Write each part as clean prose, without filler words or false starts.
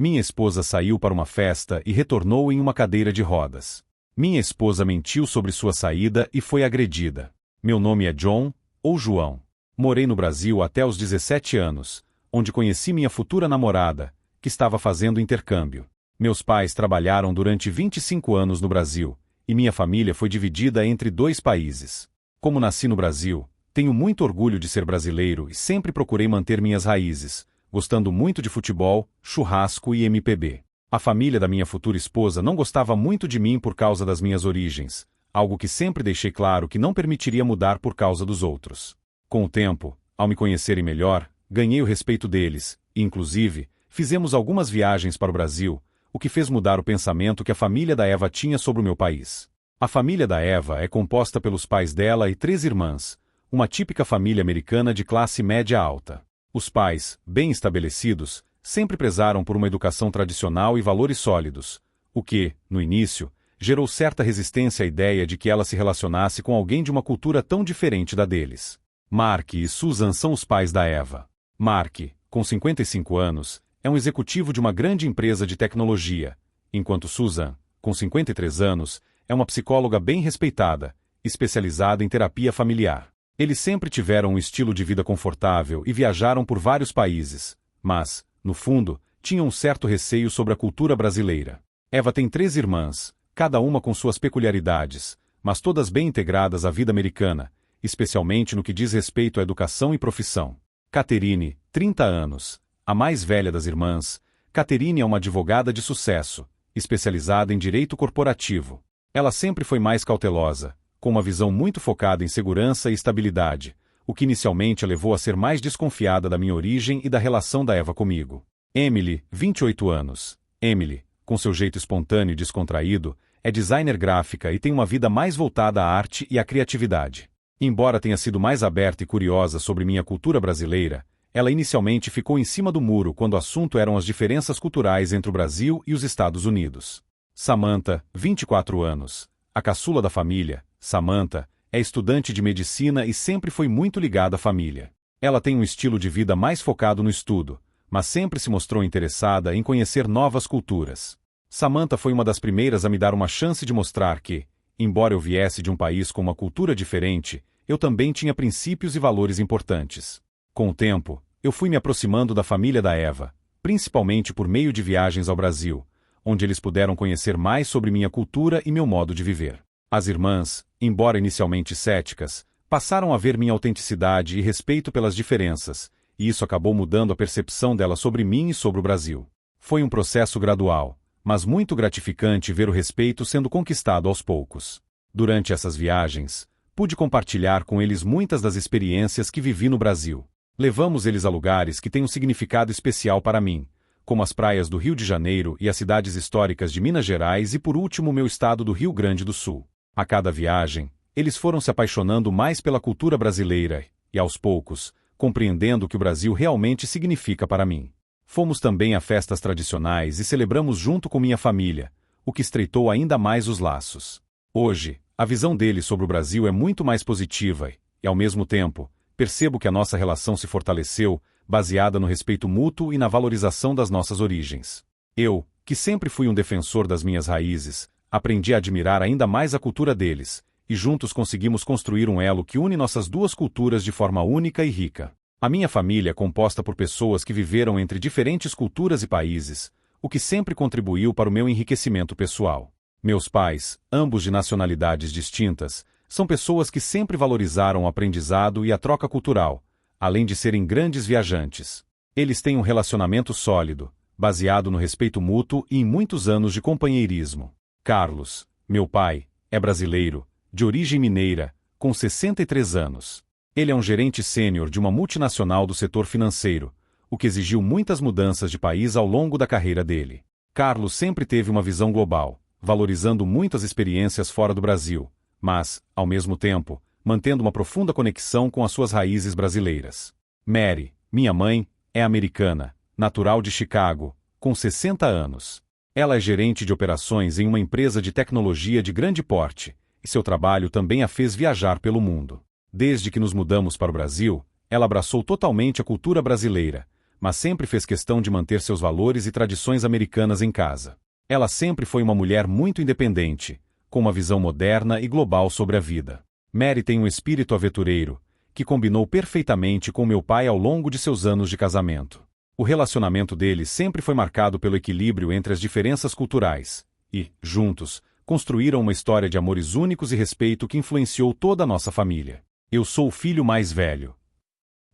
Minha esposa saiu para uma festa e retornou em uma cadeira de rodas. Minha esposa mentiu sobre sua saída e foi agredida. Meu nome é John, ou João. Morei no Brasil até os 17 anos, onde conheci minha futura namorada, que estava fazendo intercâmbio. Meus pais trabalharam durante 25 anos no Brasil, e minha família foi dividida entre 2 países. Como nasci no Brasil, tenho muito orgulho de ser brasileiro e sempre procurei manter minhas raízes, gostando muito de futebol, churrasco e MPB. A família da minha futura esposa não gostava muito de mim por causa das minhas origens, algo que sempre deixei claro que não permitiria mudar por causa dos outros. Com o tempo, ao me conhecerem melhor, ganhei o respeito deles, e inclusive, fizemos algumas viagens para o Brasil, o que fez mudar o pensamento que a família da Eva tinha sobre o meu país. A família da Eva é composta pelos pais dela e 3 irmãs, uma típica família americana de classe média alta. Os pais, bem estabelecidos, sempre prezaram por uma educação tradicional e valores sólidos, o que, no início, gerou certa resistência à ideia de que ela se relacionasse com alguém de uma cultura tão diferente da deles. Mark e Susan são os pais da Eva. Mark, com 55 anos, é um executivo de uma grande empresa de tecnologia, enquanto Susan, com 53 anos, é uma psicóloga bem respeitada, especializada em terapia familiar. Eles sempre tiveram um estilo de vida confortável e viajaram por vários países, mas, no fundo, tinham um certo receio sobre a cultura brasileira. Eva tem 3 irmãs, cada uma com suas peculiaridades, mas todas bem integradas à vida americana, especialmente no que diz respeito à educação e profissão. Catherine, 30 anos, a mais velha das irmãs. Catherine é uma advogada de sucesso, especializada em direito corporativo. Ela sempre foi mais cautelosa, com uma visão muito focada em segurança e estabilidade, o que inicialmente a levou a ser mais desconfiada da minha origem e da relação da Eva comigo. Emily, 28 anos. Emily, com seu jeito espontâneo e descontraído, é designer gráfica e tem uma vida mais voltada à arte e à criatividade. Embora tenha sido mais aberta e curiosa sobre minha cultura brasileira, ela inicialmente ficou em cima do muro quando o assunto eram as diferenças culturais entre o Brasil e os Estados Unidos. Samantha, 24 anos. A caçula da família, Samantha, é estudante de medicina e sempre foi muito ligada à família. Ela tem um estilo de vida mais focado no estudo, mas sempre se mostrou interessada em conhecer novas culturas. Samantha foi uma das primeiras a me dar uma chance de mostrar que, embora eu viesse de um país com uma cultura diferente, eu também tinha princípios e valores importantes. Com o tempo, eu fui me aproximando da família da Eva, principalmente por meio de viagens ao Brasil, onde eles puderam conhecer mais sobre minha cultura e meu modo de viver. As irmãs, embora inicialmente céticas, passaram a ver minha autenticidade e respeito pelas diferenças, e isso acabou mudando a percepção delas sobre mim e sobre o Brasil. Foi um processo gradual, mas muito gratificante ver o respeito sendo conquistado aos poucos. Durante essas viagens, pude compartilhar com eles muitas das experiências que vivi no Brasil. Levamos eles a lugares que têm um significado especial para mim, como as praias do Rio de Janeiro e as cidades históricas de Minas Gerais e por último o meu estado do Rio Grande do Sul. A cada viagem, eles foram se apaixonando mais pela cultura brasileira e, aos poucos, compreendendo o que o Brasil realmente significa para mim. Fomos também a festas tradicionais e celebramos junto com minha família, o que estreitou ainda mais os laços. Hoje, a visão deles sobre o Brasil é muito mais positiva e, ao mesmo tempo, percebo que a nossa relação se fortaleceu, baseada no respeito mútuo e na valorização das nossas origens. Eu, que sempre fui um defensor das minhas raízes, aprendi a admirar ainda mais a cultura deles, e juntos conseguimos construir um elo que une nossas 2 culturas de forma única e rica. A minha família é composta por pessoas que viveram entre diferentes culturas e países, o que sempre contribuiu para o meu enriquecimento pessoal. Meus pais, ambos de nacionalidades distintas, são pessoas que sempre valorizaram o aprendizado e a troca cultural, além de serem grandes viajantes. Eles têm um relacionamento sólido, baseado no respeito mútuo e em muitos anos de companheirismo. Carlos, meu pai, é brasileiro, de origem mineira, com 63 anos. Ele é um gerente sênior de uma multinacional do setor financeiro, o que exigiu muitas mudanças de país ao longo da carreira dele. Carlos sempre teve uma visão global, valorizando muito as experiências fora do Brasil, mas, ao mesmo tempo, mantendo uma profunda conexão com as suas raízes brasileiras. Mary, minha mãe, é americana, natural de Chicago, com 60 anos. Ela é gerente de operações em uma empresa de tecnologia de grande porte, e seu trabalho também a fez viajar pelo mundo. Desde que nos mudamos para o Brasil, ela abraçou totalmente a cultura brasileira, mas sempre fez questão de manter seus valores e tradições americanas em casa. Ela sempre foi uma mulher muito independente, com uma visão moderna e global sobre a vida. Mary tem um espírito aventureiro, que combinou perfeitamente com meu pai ao longo de seus anos de casamento. O relacionamento deles sempre foi marcado pelo equilíbrio entre as diferenças culturais, e, juntos, construíram uma história de amores únicos e respeito que influenciou toda a nossa família. Eu sou o filho mais velho.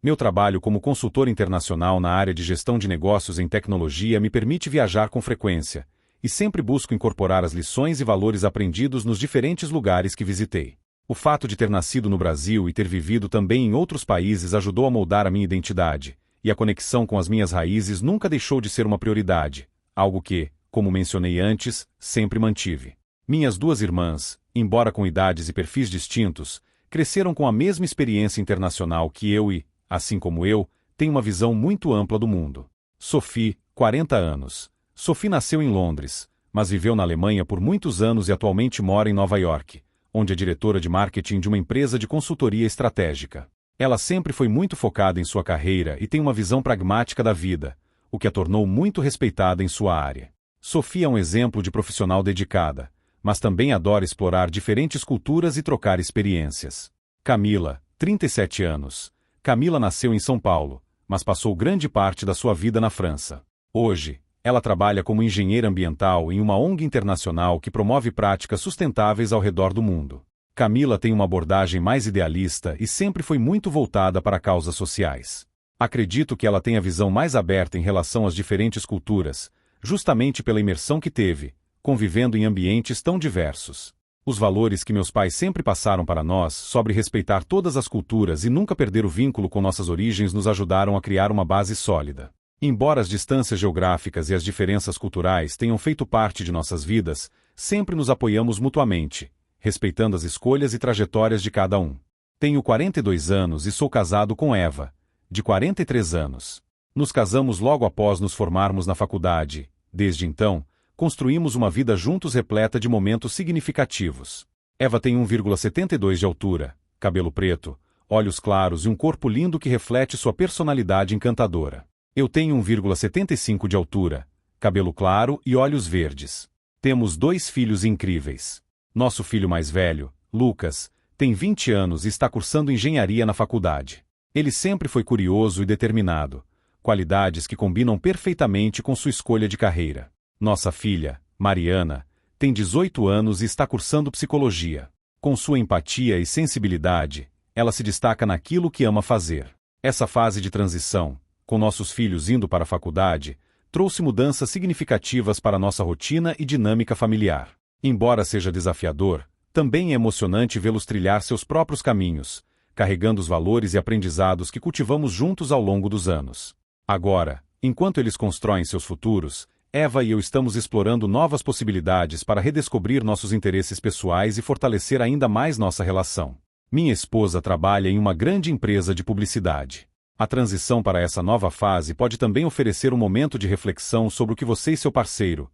Meu trabalho como consultor internacional na área de gestão de negócios em tecnologia me permite viajar com frequência, e sempre busco incorporar as lições e valores aprendidos nos diferentes lugares que visitei. O fato de ter nascido no Brasil e ter vivido também em outros países ajudou a moldar a minha identidade, e a conexão com as minhas raízes nunca deixou de ser uma prioridade, algo que, como mencionei antes, sempre mantive. Minhas duas irmãs, embora com idades e perfis distintos, cresceram com a mesma experiência internacional que eu e, assim como eu, tenho uma visão muito ampla do mundo. Sophie, 40 anos. Sophie nasceu em Londres, mas viveu na Alemanha por muitos anos e atualmente mora em Nova York, onde é diretora de marketing de uma empresa de consultoria estratégica. Ela sempre foi muito focada em sua carreira e tem uma visão pragmática da vida, o que a tornou muito respeitada em sua área. Sophie é um exemplo de profissional dedicada, mas também adora explorar diferentes culturas e trocar experiências. Camila, 37 anos. Camila nasceu em São Paulo, mas passou grande parte da sua vida na França. Hoje, ela trabalha como engenheira ambiental em uma ONG internacional que promove práticas sustentáveis ao redor do mundo. Camila tem uma abordagem mais idealista e sempre foi muito voltada para causas sociais. Acredito que ela tem a visão mais aberta em relação às diferentes culturas, justamente pela imersão que teve, convivendo em ambientes tão diversos. Os valores que meus pais sempre passaram para nós sobre respeitar todas as culturas e nunca perder o vínculo com nossas origens nos ajudaram a criar uma base sólida. Embora as distâncias geográficas e as diferenças culturais tenham feito parte de nossas vidas, sempre nos apoiamos mutuamente, respeitando as escolhas e trajetórias de cada um. Tenho 42 anos e sou casado com Eva, de 43 anos. Nos casamos logo após nos formarmos na faculdade. Desde então, construímos uma vida juntos repleta de momentos significativos. Eva tem 1,72 de altura, cabelo preto, olhos claros e um corpo lindo que reflete sua personalidade encantadora. Eu tenho 1,75 de altura, cabelo claro e olhos verdes. Temos 2 filhos incríveis. Nosso filho mais velho, Lucas, tem 20 anos e está cursando engenharia na faculdade. Ele sempre foi curioso e determinado, qualidades que combinam perfeitamente com sua escolha de carreira. Nossa filha, Mariana, tem 18 anos e está cursando psicologia. Com sua empatia e sensibilidade, ela se destaca naquilo que ama fazer. Essa fase de transição, com nossos filhos indo para a faculdade, trouxe mudanças significativas para nossa rotina e dinâmica familiar. Embora seja desafiador, também é emocionante vê-los trilhar seus próprios caminhos, carregando os valores e aprendizados que cultivamos juntos ao longo dos anos. Agora, enquanto eles constroem seus futuros, Eva e eu estamos explorando novas possibilidades para redescobrir nossos interesses pessoais e fortalecer ainda mais nossa relação. Minha esposa trabalha em uma grande empresa de publicidade. A transição para essa nova fase pode também oferecer um momento de reflexão sobre o que você e seu parceiro,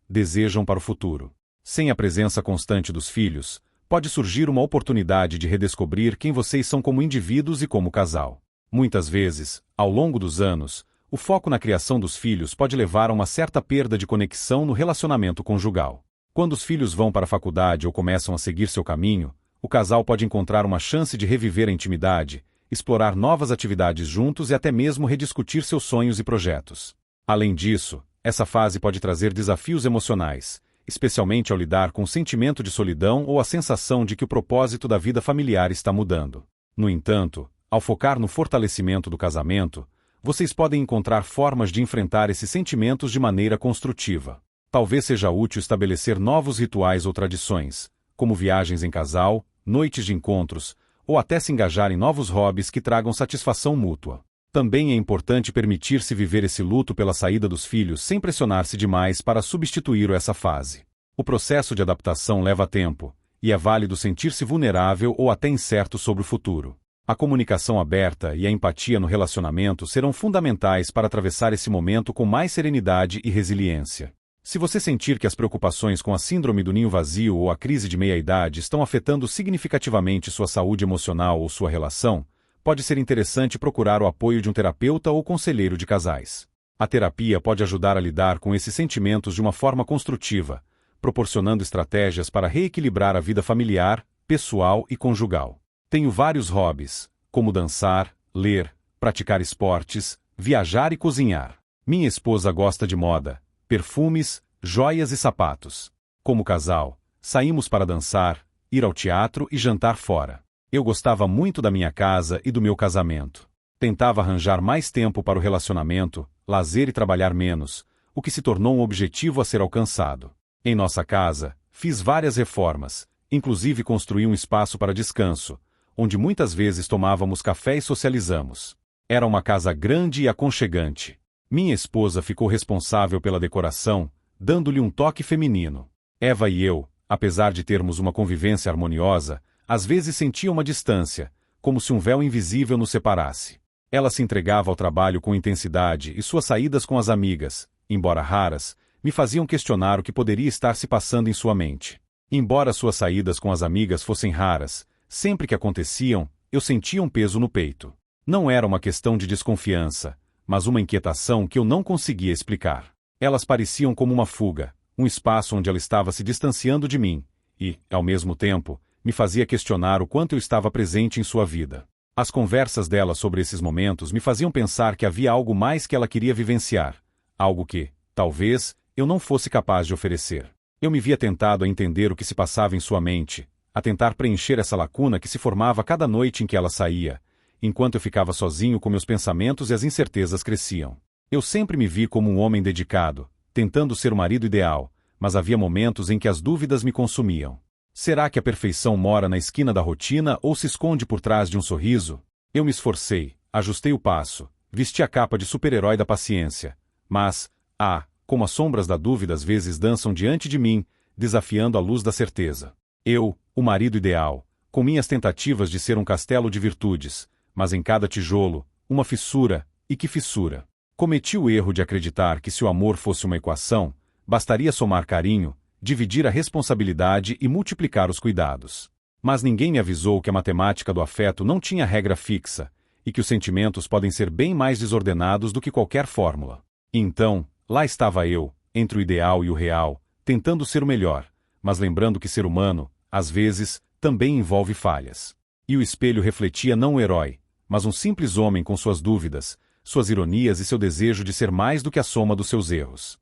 desejam para o futuro. Sem a presença constante dos filhos, pode surgir uma oportunidade de redescobrir quem vocês são como indivíduos e como casal. Muitas vezes, ao longo dos anos, o foco na criação dos filhos pode levar a uma certa perda de conexão no relacionamento conjugal. Quando os filhos vão para a faculdade ou começam a seguir seu caminho, o casal pode encontrar uma chance de reviver a intimidade, explorar novas atividades juntos e até mesmo rediscutir seus sonhos e projetos. Além disso, essa fase pode trazer desafios emocionais, especialmente ao lidar com o sentimento de solidão ou a sensação de que o propósito da vida familiar está mudando. No entanto, ao focar no fortalecimento do casamento, vocês podem encontrar formas de enfrentar esses sentimentos de maneira construtiva. Talvez seja útil estabelecer novos rituais ou tradições, como viagens em casal, noites de encontros, ou até se engajar em novos hobbies que tragam satisfação mútua. Também é importante permitir-se viver esse luto pela saída dos filhos sem pressionar-se demais para substituir essa fase. O processo de adaptação leva tempo, e é válido sentir-se vulnerável ou até incerto sobre o futuro. A comunicação aberta e a empatia no relacionamento serão fundamentais para atravessar esse momento com mais serenidade e resiliência. Se você sentir que as preocupações com a síndrome do ninho vazio ou a crise de meia-idade estão afetando significativamente sua saúde emocional ou sua relação, pode ser interessante procurar o apoio de um terapeuta ou conselheiro de casais. A terapia pode ajudar a lidar com esses sentimentos de uma forma construtiva, proporcionando estratégias para reequilibrar a vida familiar, pessoal e conjugal. Tenho vários hobbies, como dançar, ler, praticar esportes, viajar e cozinhar. Minha esposa gosta de moda, perfumes, joias e sapatos. Como casal, saímos para dançar, ir ao teatro e jantar fora. Eu gostava muito da minha casa e do meu casamento. Tentava arranjar mais tempo para o relacionamento, lazer e trabalhar menos, o que se tornou um objetivo a ser alcançado. Em nossa casa, fiz várias reformas, inclusive construí um espaço para descanso, onde muitas vezes tomávamos café e socializamos. Era uma casa grande e aconchegante. Minha esposa ficou responsável pela decoração, dando-lhe um toque feminino. Eva e eu, apesar de termos uma convivência harmoniosa, às vezes sentia uma distância, como se um véu invisível nos separasse. Ela se entregava ao trabalho com intensidade e suas saídas com as amigas, embora raras, me faziam questionar o que poderia estar se passando em sua mente. Embora suas saídas com as amigas fossem raras, sempre que aconteciam, eu sentia um peso no peito. Não era uma questão de desconfiança, mas uma inquietação que eu não conseguia explicar. Elas pareciam como uma fuga, um espaço onde ela estava se distanciando de mim, e, ao mesmo tempo, me fazia questionar o quanto eu estava presente em sua vida. As conversas dela sobre esses momentos me faziam pensar que havia algo mais que ela queria vivenciar, algo que, talvez, eu não fosse capaz de oferecer. Eu me via tentado a entender o que se passava em sua mente, a tentar preencher essa lacuna que se formava cada noite em que ela saía, enquanto eu ficava sozinho com meus pensamentos e as incertezas cresciam. Eu sempre me vi como um homem dedicado, tentando ser o marido ideal, mas havia momentos em que as dúvidas me consumiam. Será que a perfeição mora na esquina da rotina ou se esconde por trás de um sorriso? Eu me esforcei, ajustei o passo, vesti a capa de super-herói da paciência, mas, como as sombras da dúvida às vezes dançam diante de mim, desafiando a luz da certeza. Eu, o marido ideal, com minhas tentativas de ser um castelo de virtudes, mas em cada tijolo, uma fissura, e que fissura. Cometi o erro de acreditar que se o amor fosse uma equação, bastaria somar carinho, dividir a responsabilidade e multiplicar os cuidados. Mas ninguém me avisou que a matemática do afeto não tinha regra fixa, e que os sentimentos podem ser bem mais desordenados do que qualquer fórmula. Então, lá estava eu, entre o ideal e o real, tentando ser o melhor, mas lembrando que ser humano, às vezes, também envolve falhas. E o espelho refletia não um herói, mas um simples homem com suas dúvidas, suas ironias e seu desejo de ser mais do que a soma dos seus erros.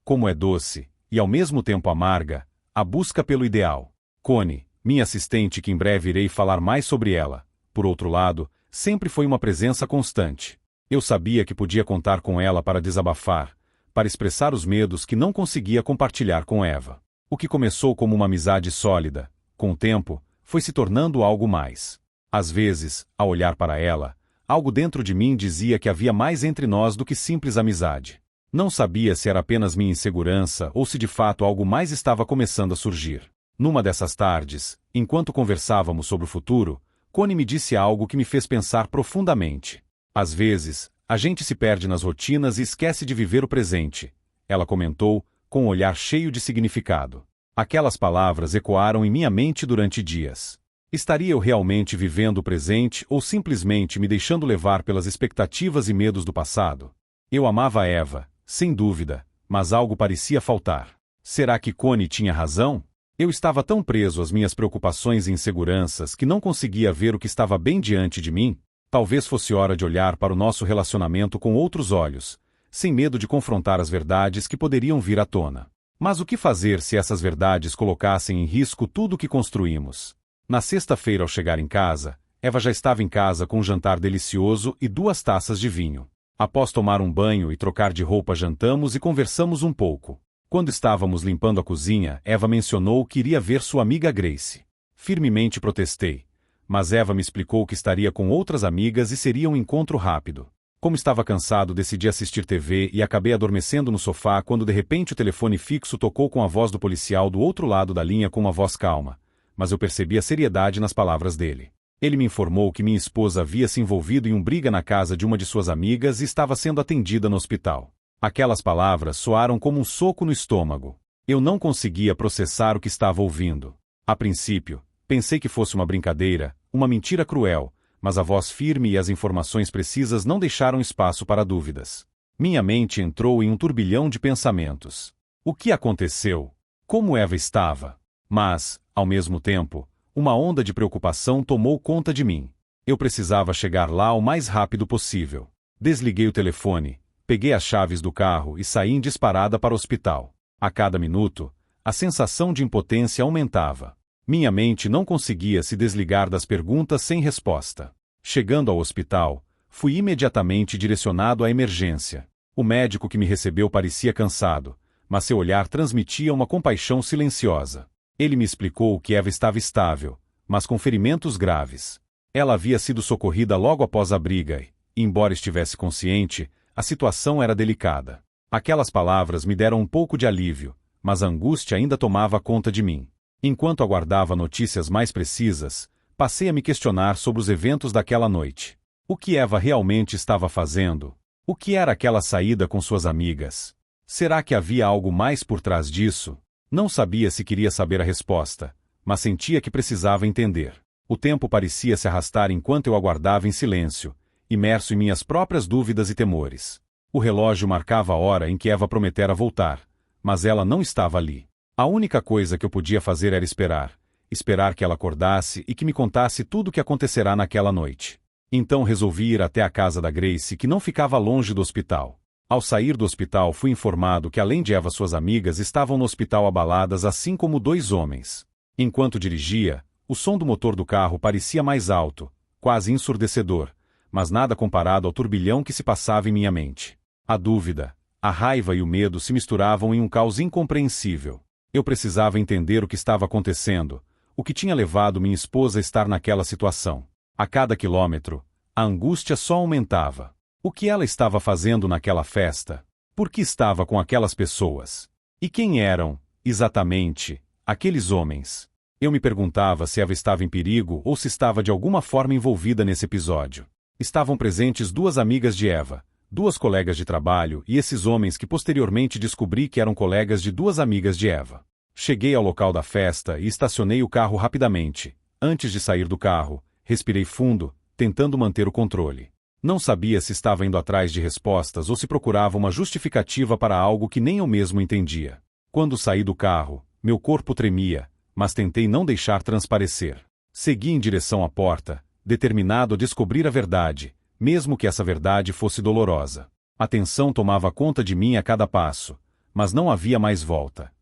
Como é doce, e ao mesmo tempo amarga, a busca pelo ideal. Connie, minha assistente que em breve irei falar mais sobre ela, por outro lado, sempre foi uma presença constante. Eu sabia que podia contar com ela para desabafar, para expressar os medos que não conseguia compartilhar com Eva. O que começou como uma amizade sólida, com o tempo, foi se tornando algo mais. Às vezes, ao olhar para ela, algo dentro de mim dizia que havia mais entre nós do que simples amizade. Não sabia se era apenas minha insegurança ou se de fato algo mais estava começando a surgir. Numa dessas tardes, enquanto conversávamos sobre o futuro, Connie me disse algo que me fez pensar profundamente. Às vezes, a gente se perde nas rotinas e esquece de viver o presente, ela comentou, com um olhar cheio de significado. Aquelas palavras ecoaram em minha mente durante dias. Estaria eu realmente vivendo o presente ou simplesmente me deixando levar pelas expectativas e medos do passado? Eu amava Eva, sem dúvida, mas algo parecia faltar. Será que Connie tinha razão? Eu estava tão preso às minhas preocupações e inseguranças que não conseguia ver o que estava bem diante de mim? Talvez fosse hora de olhar para o nosso relacionamento com outros olhos, sem medo de confrontar as verdades que poderiam vir à tona. Mas o que fazer se essas verdades colocassem em risco tudo o que construímos? Na sexta-feira, ao chegar em casa, Eva já estava em casa com um jantar delicioso e 2 taças de vinho. Após tomar um banho e trocar de roupa, jantamos e conversamos um pouco. Quando estávamos limpando a cozinha, Eva mencionou que iria ver sua amiga Grace. Firmemente protestei, mas Eva me explicou que estaria com outras amigas e seria um encontro rápido. Como estava cansado, decidi assistir TV e acabei adormecendo no sofá quando de repente o telefone fixo tocou com a voz do policial do outro lado da linha com uma voz calma, mas eu percebi a seriedade nas palavras dele. Ele me informou que minha esposa havia se envolvido em uma briga na casa de uma de suas amigas e estava sendo atendida no hospital. Aquelas palavras soaram como um soco no estômago. Eu não conseguia processar o que estava ouvindo. A princípio, pensei que fosse uma brincadeira, uma mentira cruel, mas a voz firme e as informações precisas não deixaram espaço para dúvidas. Minha mente entrou em um turbilhão de pensamentos. O que aconteceu? Como Eva estava? Mas, ao mesmo tempo, uma onda de preocupação tomou conta de mim. Eu precisava chegar lá o mais rápido possível. Desliguei o telefone, peguei as chaves do carro e saí em disparada para o hospital. A cada minuto, a sensação de impotência aumentava. Minha mente não conseguia se desligar das perguntas sem resposta. Chegando ao hospital, fui imediatamente direcionado à emergência. O médico que me recebeu parecia cansado, mas seu olhar transmitia uma compaixão silenciosa. Ele me explicou que Eva estava estável, mas com ferimentos graves. Ela havia sido socorrida logo após a briga e, embora estivesse consciente, a situação era delicada. Aquelas palavras me deram um pouco de alívio, mas a angústia ainda tomava conta de mim. Enquanto aguardava notícias mais precisas, passei a me questionar sobre os eventos daquela noite. O que Eva realmente estava fazendo? O que era aquela saída com suas amigas? Será que havia algo mais por trás disso? Não sabia se queria saber a resposta, mas sentia que precisava entender. O tempo parecia se arrastar enquanto eu aguardava em silêncio, imerso em minhas próprias dúvidas e temores. O relógio marcava a hora em que Eva prometera voltar, mas ela não estava ali. A única coisa que eu podia fazer era esperar que ela acordasse e que me contasse tudo o que acontecerá naquela noite. Então resolvi ir até a casa da Grace, que não ficava longe do hospital. Ao sair do hospital fui informado que além de Eva suas amigas estavam no hospital abaladas assim como 2 homens. Enquanto dirigia, o som do motor do carro parecia mais alto, quase ensurdecedor, mas nada comparado ao turbilhão que se passava em minha mente. A dúvida, a raiva e o medo se misturavam em um caos incompreensível. Eu precisava entender o que estava acontecendo, o que tinha levado minha esposa a estar naquela situação. A cada quilômetro, a angústia só aumentava. O que ela estava fazendo naquela festa? Por que estava com aquelas pessoas? E quem eram, exatamente, aqueles homens? Eu me perguntava se Eva estava em perigo ou se estava de alguma forma envolvida nesse episódio. Estavam presentes 2 amigas de Eva, 2 colegas de trabalho e esses homens que posteriormente descobri que eram colegas de 2 amigas de Eva. Cheguei ao local da festa e estacionei o carro rapidamente. Antes de sair do carro, respirei fundo, tentando manter o controle. Não sabia se estava indo atrás de respostas ou se procurava uma justificativa para algo que nem eu mesmo entendia. Quando saí do carro, meu corpo tremia, mas tentei não deixar transparecer. Segui em direção à porta, determinado a descobrir a verdade, mesmo que essa verdade fosse dolorosa. A tensão tomava conta de mim a cada passo, mas não havia mais volta.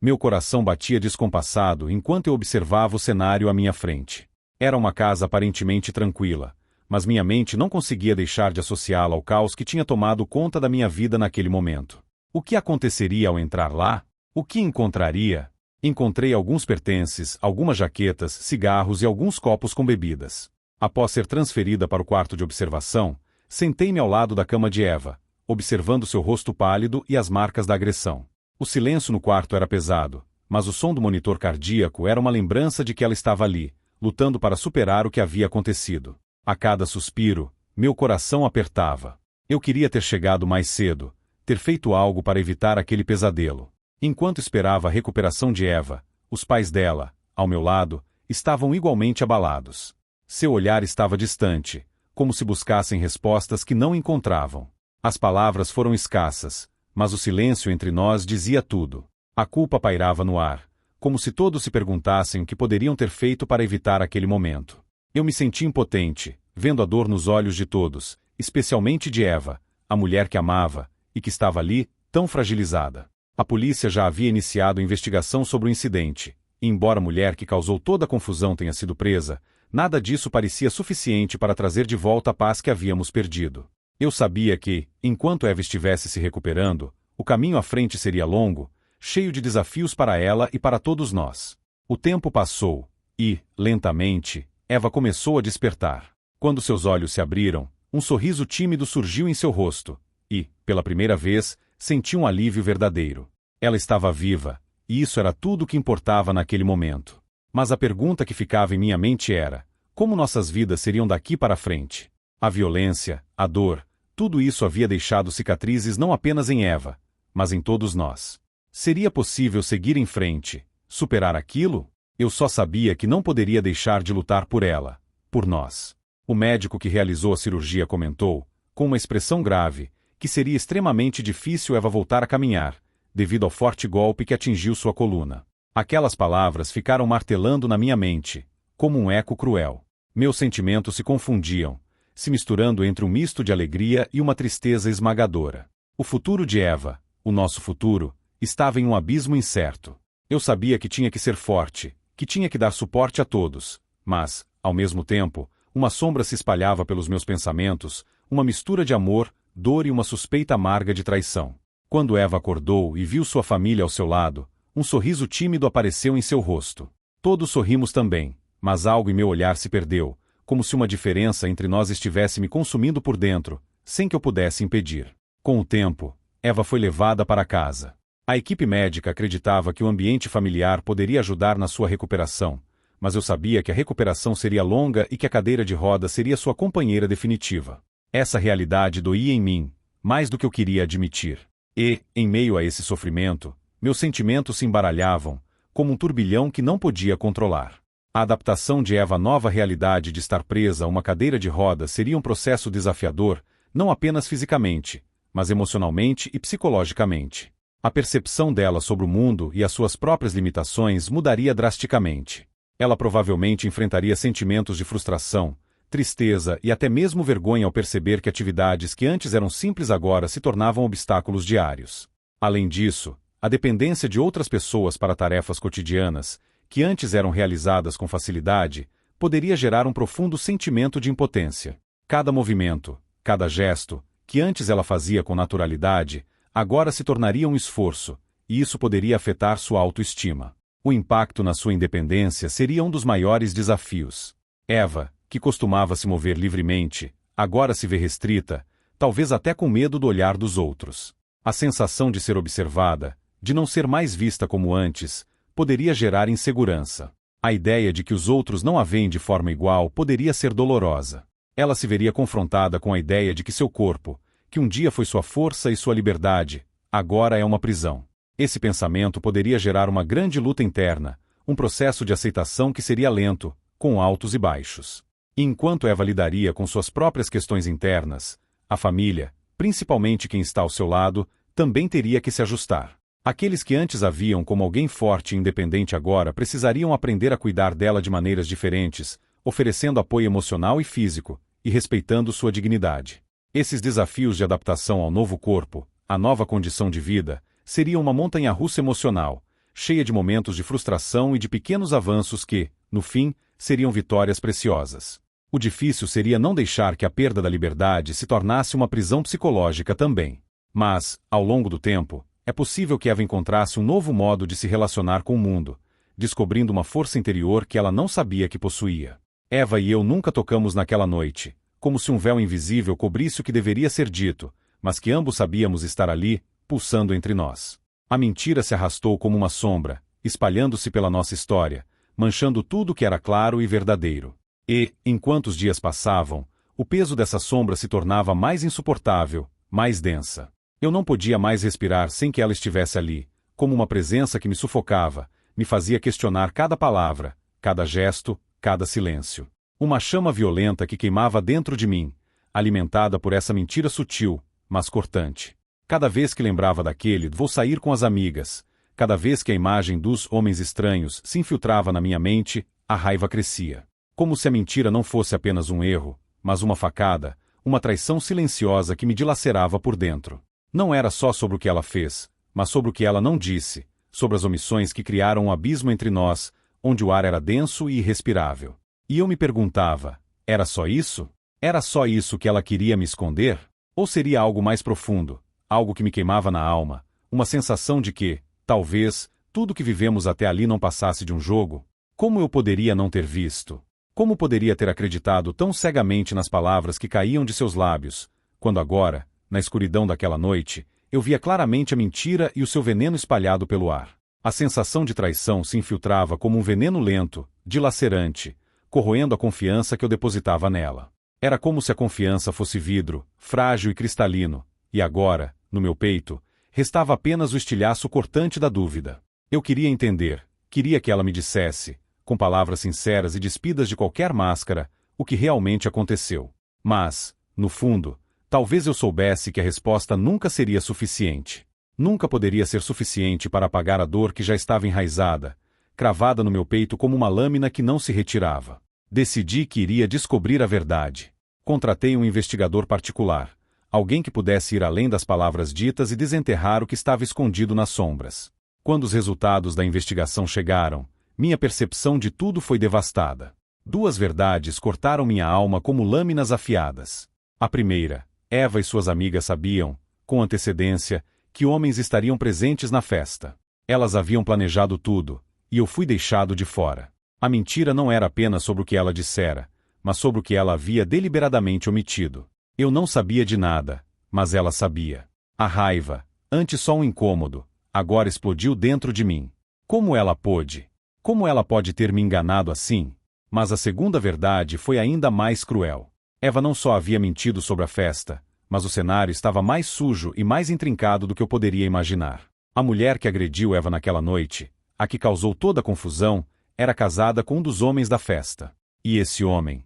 Meu coração batia descompassado enquanto eu observava o cenário à minha frente. Era uma casa aparentemente tranquila, mas minha mente não conseguia deixar de associá-la ao caos que tinha tomado conta da minha vida naquele momento. O que aconteceria ao entrar lá? O que encontraria? Encontrei alguns pertences, algumas jaquetas, cigarros e alguns copos com bebidas. Após ser transferida para o quarto de observação, sentei-me ao lado da cama de Eva, observando seu rosto pálido e as marcas da agressão. O silêncio no quarto era pesado, mas o som do monitor cardíaco era uma lembrança de que ela estava ali, lutando para superar o que havia acontecido. A cada suspiro, meu coração apertava. Eu queria ter chegado mais cedo, ter feito algo para evitar aquele pesadelo. Enquanto esperava a recuperação de Eva, os pais dela, ao meu lado, estavam igualmente abalados. Seu olhar estava distante, como se buscassem respostas que não encontravam. As palavras foram escassas, mas o silêncio entre nós dizia tudo. A culpa pairava no ar, como se todos se perguntassem o que poderiam ter feito para evitar aquele momento. Eu me senti impotente, vendo a dor nos olhos de todos, especialmente de Eva, a mulher que amava, e que estava ali, tão fragilizada. A polícia já havia iniciado a investigação sobre o incidente, e embora a mulher que causou toda a confusão tenha sido presa, nada disso parecia suficiente para trazer de volta a paz que havíamos perdido. Eu sabia que, enquanto Eva estivesse se recuperando, o caminho à frente seria longo, cheio de desafios para ela e para todos nós. O tempo passou, e, lentamente, Eva começou a despertar. Quando seus olhos se abriram, um sorriso tímido surgiu em seu rosto, e, pela primeira vez, senti um alívio verdadeiro. Ela estava viva, e isso era tudo o que importava naquele momento. Mas a pergunta que ficava em minha mente era: como nossas vidas seriam daqui para frente? A violência, a dor, tudo isso havia deixado cicatrizes não apenas em Eva, mas em todos nós. Seria possível seguir em frente, superar aquilo? Eu só sabia que não poderia deixar de lutar por ela, por nós. O médico que realizou a cirurgia comentou, com uma expressão grave, que seria extremamente difícil Eva voltar a caminhar, devido ao forte golpe que atingiu sua coluna. Aquelas palavras ficaram martelando na minha mente, como um eco cruel. Meus sentimentos se confundiam, se misturando entre um misto de alegria e uma tristeza esmagadora. O futuro de Eva, o nosso futuro, estava em um abismo incerto. Eu sabia que tinha que ser forte, que tinha que dar suporte a todos, mas, ao mesmo tempo, uma sombra se espalhava pelos meus pensamentos, uma mistura de amor, dor e uma suspeita amarga de traição. Quando Eva acordou e viu sua família ao seu lado, um sorriso tímido apareceu em seu rosto. Todos sorrimos também, mas algo em meu olhar se perdeu, como se uma diferença entre nós estivesse me consumindo por dentro, sem que eu pudesse impedir. Com o tempo, Eva foi levada para casa. A equipe médica acreditava que o ambiente familiar poderia ajudar na sua recuperação, mas eu sabia que a recuperação seria longa e que a cadeira de rodas seria sua companheira definitiva. Essa realidade doía em mim, mais do que eu queria admitir. E, em meio a esse sofrimento, meus sentimentos se embaralhavam, como um turbilhão que não podia controlar. A adaptação de Eva à nova realidade de estar presa a uma cadeira de rodas seria um processo desafiador, não apenas fisicamente, mas emocionalmente e psicologicamente. A percepção dela sobre o mundo e as suas próprias limitações mudaria drasticamente. Ela provavelmente enfrentaria sentimentos de frustração, tristeza e até mesmo vergonha ao perceber que atividades que antes eram simples agora se tornavam obstáculos diários. Além disso, a dependência de outras pessoas para tarefas cotidianas, que antes eram realizadas com facilidade, poderia gerar um profundo sentimento de impotência. Cada movimento, cada gesto, que antes ela fazia com naturalidade, agora se tornaria um esforço, e isso poderia afetar sua autoestima. O impacto na sua independência seria um dos maiores desafios. Eva, que costumava se mover livremente, agora se vê restrita, talvez até com medo do olhar dos outros. A sensação de ser observada, de não ser mais vista como antes, poderia gerar insegurança. A ideia de que os outros não a veem de forma igual poderia ser dolorosa. Ela se veria confrontada com a ideia de que seu corpo, que um dia foi sua força e sua liberdade, agora é uma prisão. Esse pensamento poderia gerar uma grande luta interna, um processo de aceitação que seria lento, com altos e baixos. E enquanto Eva lidaria com suas próprias questões internas, a família, principalmente quem está ao seu lado, também teria que se ajustar. Aqueles que antes a viam como alguém forte e independente agora precisariam aprender a cuidar dela de maneiras diferentes, oferecendo apoio emocional e físico, e respeitando sua dignidade. Esses desafios de adaptação ao novo corpo, à nova condição de vida, seriam uma montanha-russa emocional, cheia de momentos de frustração e de pequenos avanços que, no fim, seriam vitórias preciosas. O difícil seria não deixar que a perda da liberdade se tornasse uma prisão psicológica também. Mas, ao longo do tempo, é possível que Eva encontrasse um novo modo de se relacionar com o mundo, descobrindo uma força interior que ela não sabia que possuía. Eva e eu nunca tocamos naquela noite, como se um véu invisível cobrisse o que deveria ser dito, mas que ambos sabíamos estar ali, pulsando entre nós. A mentira se arrastou como uma sombra, espalhando-se pela nossa história, manchando tudo que era claro e verdadeiro. E, enquanto os dias passavam, o peso dessa sombra se tornava mais insuportável, mais densa. Eu não podia mais respirar sem que ela estivesse ali, como uma presença que me sufocava, me fazia questionar cada palavra, cada gesto, cada silêncio. Uma chama violenta que queimava dentro de mim, alimentada por essa mentira sutil, mas cortante. Cada vez que lembrava daquele "vou sair com as amigas", cada vez que a imagem dos homens estranhos se infiltrava na minha mente, a raiva crescia. Como se a mentira não fosse apenas um erro, mas uma facada, uma traição silenciosa que me dilacerava por dentro. Não era só sobre o que ela fez, mas sobre o que ela não disse, sobre as omissões que criaram um abismo entre nós, onde o ar era denso e irrespirável. E eu me perguntava, era só isso? Era só isso que ela queria me esconder? Ou seria algo mais profundo, algo que me queimava na alma, uma sensação de que, talvez, tudo que vivemos até ali não passasse de um jogo? Como eu poderia não ter visto? Como poderia ter acreditado tão cegamente nas palavras que caíam de seus lábios, quando agora, na escuridão daquela noite, eu via claramente a mentira e o seu veneno espalhado pelo ar? A sensação de traição se infiltrava como um veneno lento, dilacerante, corroendo a confiança que eu depositava nela. Era como se a confiança fosse vidro, frágil e cristalino, e agora, no meu peito, restava apenas o estilhaço cortante da dúvida. Eu queria entender, queria que ela me dissesse, com palavras sinceras e despidas de qualquer máscara, o que realmente aconteceu. Mas, no fundo, talvez eu soubesse que a resposta nunca seria suficiente. Nunca poderia ser suficiente para apagar a dor que já estava enraizada, cravada no meu peito como uma lâmina que não se retirava. Decidi que iria descobrir a verdade. Contratei um investigador particular, alguém que pudesse ir além das palavras ditas e desenterrar o que estava escondido nas sombras. Quando os resultados da investigação chegaram, minha percepção de tudo foi devastada. Duas verdades cortaram minha alma como lâminas afiadas. A primeira, Eva e suas amigas sabiam, com antecedência, que homens estariam presentes na festa. Elas haviam planejado tudo, e eu fui deixado de fora. A mentira não era apenas sobre o que ela dissera, mas sobre o que ela havia deliberadamente omitido. Eu não sabia de nada, mas ela sabia. A raiva, antes só um incômodo, agora explodiu dentro de mim. Como ela pôde? Como ela pode ter me enganado assim? Mas a segunda verdade foi ainda mais cruel. Eva não só havia mentido sobre a festa, mas o cenário estava mais sujo e mais intrincado do que eu poderia imaginar. A mulher que agrediu Eva naquela noite, a que causou toda a confusão, era casada com um dos homens da festa. E esse homem?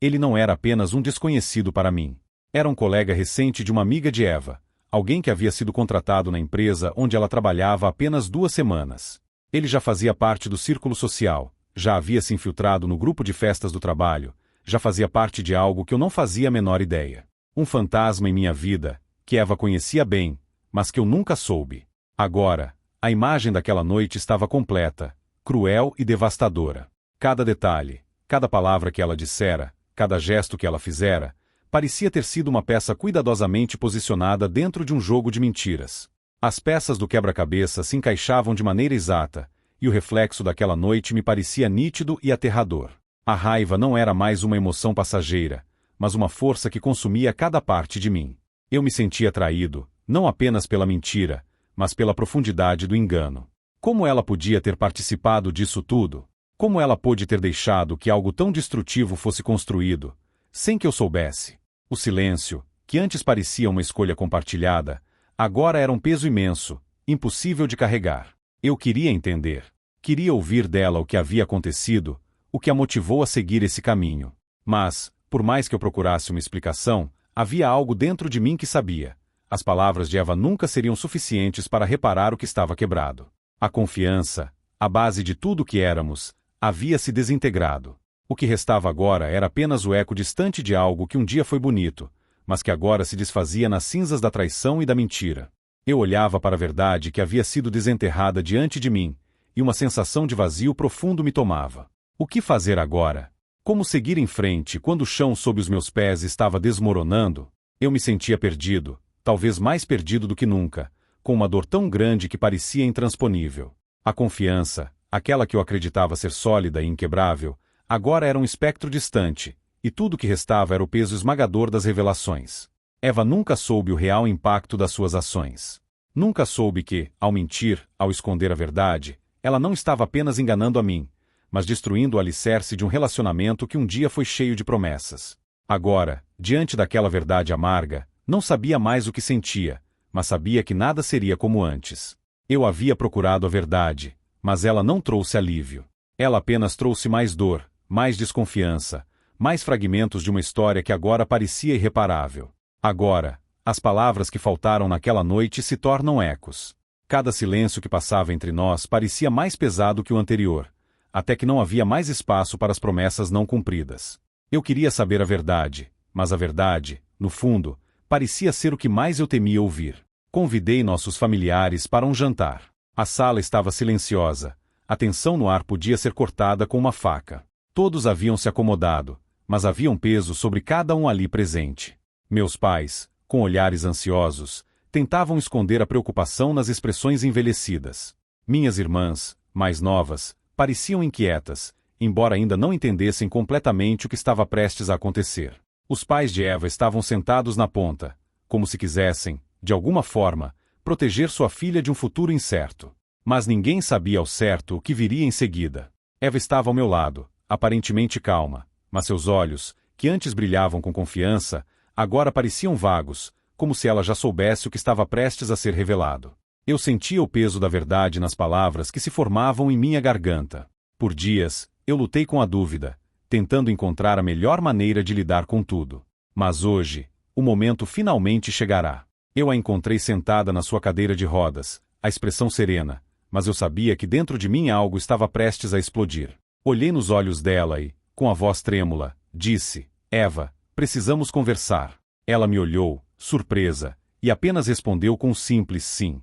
Ele não era apenas um desconhecido para mim. Era um colega recente de uma amiga de Eva, alguém que havia sido contratado na empresa onde ela trabalhava há apenas 2 semanas. Ele já fazia parte do círculo social, já havia se infiltrado no grupo de festas do trabalho, já fazia parte de algo que eu não fazia a menor ideia. Um fantasma em minha vida, que Eva conhecia bem, mas que eu nunca soube. Agora, a imagem daquela noite estava completa, cruel e devastadora. Cada detalhe, cada palavra que ela dissera, cada gesto que ela fizera, parecia ter sido uma peça cuidadosamente posicionada dentro de um jogo de mentiras. As peças do quebra-cabeça se encaixavam de maneira exata, e o reflexo daquela noite me parecia nítido e aterrador. A raiva não era mais uma emoção passageira, mas uma força que consumia cada parte de mim. Eu me sentia traído, não apenas pela mentira, mas pela profundidade do engano. Como ela podia ter participado disso tudo? Como ela pôde ter deixado que algo tão destrutivo fosse construído, sem que eu soubesse? O silêncio, que antes parecia uma escolha compartilhada, agora era um peso imenso, impossível de carregar. Eu queria entender. Queria ouvir dela o que havia acontecido, o que a motivou a seguir esse caminho. Mas, por mais que eu procurasse uma explicação, havia algo dentro de mim que sabia. As palavras de Eva nunca seriam suficientes para reparar o que estava quebrado. A confiança, a base de tudo o que éramos, havia se desintegrado. O que restava agora era apenas o eco distante de algo que um dia foi bonito, mas que agora se desfazia nas cinzas da traição e da mentira. Eu olhava para a verdade que havia sido desenterrada diante de mim, e uma sensação de vazio profundo me tomava. O que fazer agora? Como seguir em frente quando o chão sob os meus pés estava desmoronando? Eu me sentia perdido, talvez mais perdido do que nunca, com uma dor tão grande que parecia intransponível. A confiança, aquela que eu acreditava ser sólida e inquebrável, agora era um espectro distante, e tudo que restava era o peso esmagador das revelações. Eva nunca soube o real impacto das suas ações. Nunca soube que, ao mentir, ao esconder a verdade, ela não estava apenas enganando a mim, mas destruindo o alicerce de um relacionamento que um dia foi cheio de promessas. Agora, diante daquela verdade amarga, não sabia mais o que sentia, mas sabia que nada seria como antes. Eu havia procurado a verdade, mas ela não trouxe alívio. Ela apenas trouxe mais dor, mais desconfiança, mais fragmentos de uma história que agora parecia irreparável. Agora, as palavras que faltaram naquela noite se tornam ecos. Cada silêncio que passava entre nós parecia mais pesado que o anterior, até que não havia mais espaço para as promessas não cumpridas. Eu queria saber a verdade, mas a verdade, no fundo, parecia ser o que mais eu temia ouvir. Convidei nossos familiares para um jantar. A sala estava silenciosa. A tensão no ar podia ser cortada com uma faca. Todos haviam se acomodado, mas havia um peso sobre cada um ali presente. Meus pais, com olhares ansiosos, tentavam esconder a preocupação nas expressões envelhecidas. Minhas irmãs, mais novas, pareciam inquietas, embora ainda não entendessem completamente o que estava prestes a acontecer. Os pais de Eva estavam sentados na ponta, como se quisessem, de alguma forma, proteger sua filha de um futuro incerto. Mas ninguém sabia ao certo o que viria em seguida. Eva estava ao meu lado, aparentemente calma, mas seus olhos, que antes brilhavam com confiança, agora pareciam vagos, como se ela já soubesse o que estava prestes a ser revelado. Eu sentia o peso da verdade nas palavras que se formavam em minha garganta. Por dias, eu lutei com a dúvida, tentando encontrar a melhor maneira de lidar com tudo. Mas hoje, o momento finalmente chegará. Eu a encontrei sentada na sua cadeira de rodas, a expressão serena, mas eu sabia que dentro de mim algo estava prestes a explodir. Olhei nos olhos dela e, com a voz trêmula, disse: Eva, precisamos conversar. Ela me olhou, surpresa, e apenas respondeu com um simples sim.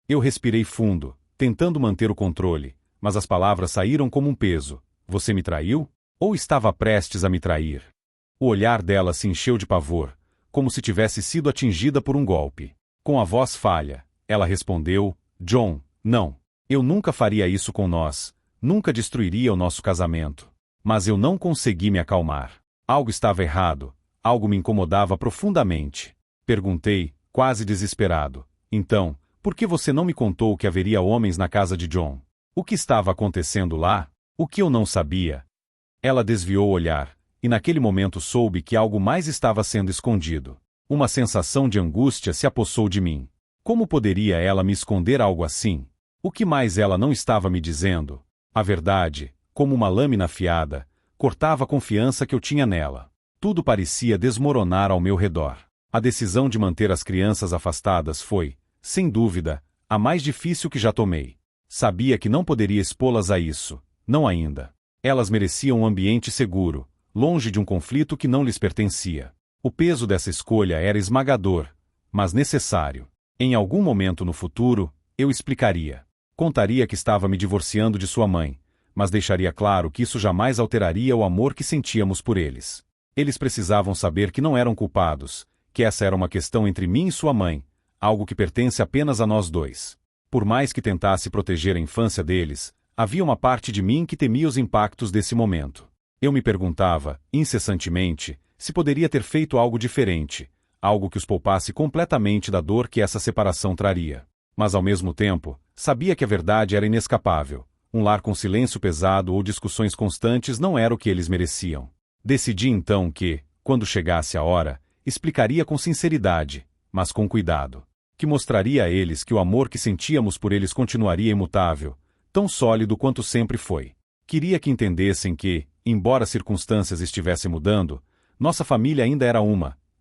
Eu respirei fundo, tentando manter o controle, mas as palavras saíram como um peso. Você me traiu? Ou estava prestes a me trair? O olhar dela se encheu de pavor, como se tivesse sido atingida por um golpe. Com a voz falha, ela respondeu: John, não. Eu nunca faria isso com nós, nunca destruiria o nosso casamento. Mas eu não consegui me acalmar. Algo estava errado, algo me incomodava profundamente. Perguntei, quase desesperado: então, por que você não me contou que haveria homens na casa de John? O que estava acontecendo lá? O que eu não sabia? Ela desviou o olhar, e naquele momento soube que algo mais estava sendo escondido. Uma sensação de angústia se apossou de mim. Como poderia ela me esconder algo assim? O que mais ela não estava me dizendo? A verdade, como uma lâmina afiada, cortava a confiança que eu tinha nela. Tudo parecia desmoronar ao meu redor. A decisão de manter as crianças afastadas foi, sem dúvida, a mais difícil que já tomei. Sabia que não poderia expô-las a isso, não ainda. Elas mereciam um ambiente seguro, longe de um conflito que não lhes pertencia. O peso dessa escolha era esmagador, mas necessário. Em algum momento no futuro, eu explicaria. Contaria que estava me divorciando de sua mãe, mas deixaria claro que isso jamais alteraria o amor que sentíamos por eles. Eles precisavam saber que não eram culpados, que essa era uma questão entre mim e sua mãe, algo que pertence apenas a nós dois. Por mais que tentasse proteger a infância deles, havia uma parte de mim que temia os impactos desse momento. Eu me perguntava, incessantemente, se poderia ter feito algo diferente, algo que os poupasse completamente da dor que essa separação traria. Mas ao mesmo tempo, sabia que a verdade era inescapável. Um lar com silêncio pesado ou discussões constantes não era o que eles mereciam. Decidi então que, quando chegasse a hora, explicaria com sinceridade, mas com cuidado. Que mostraria a eles que o amor que sentíamos por eles continuaria imutável, tão sólido quanto sempre foi. Queria que entendessem que, embora as circunstâncias estivessem mudando, nossa família ainda era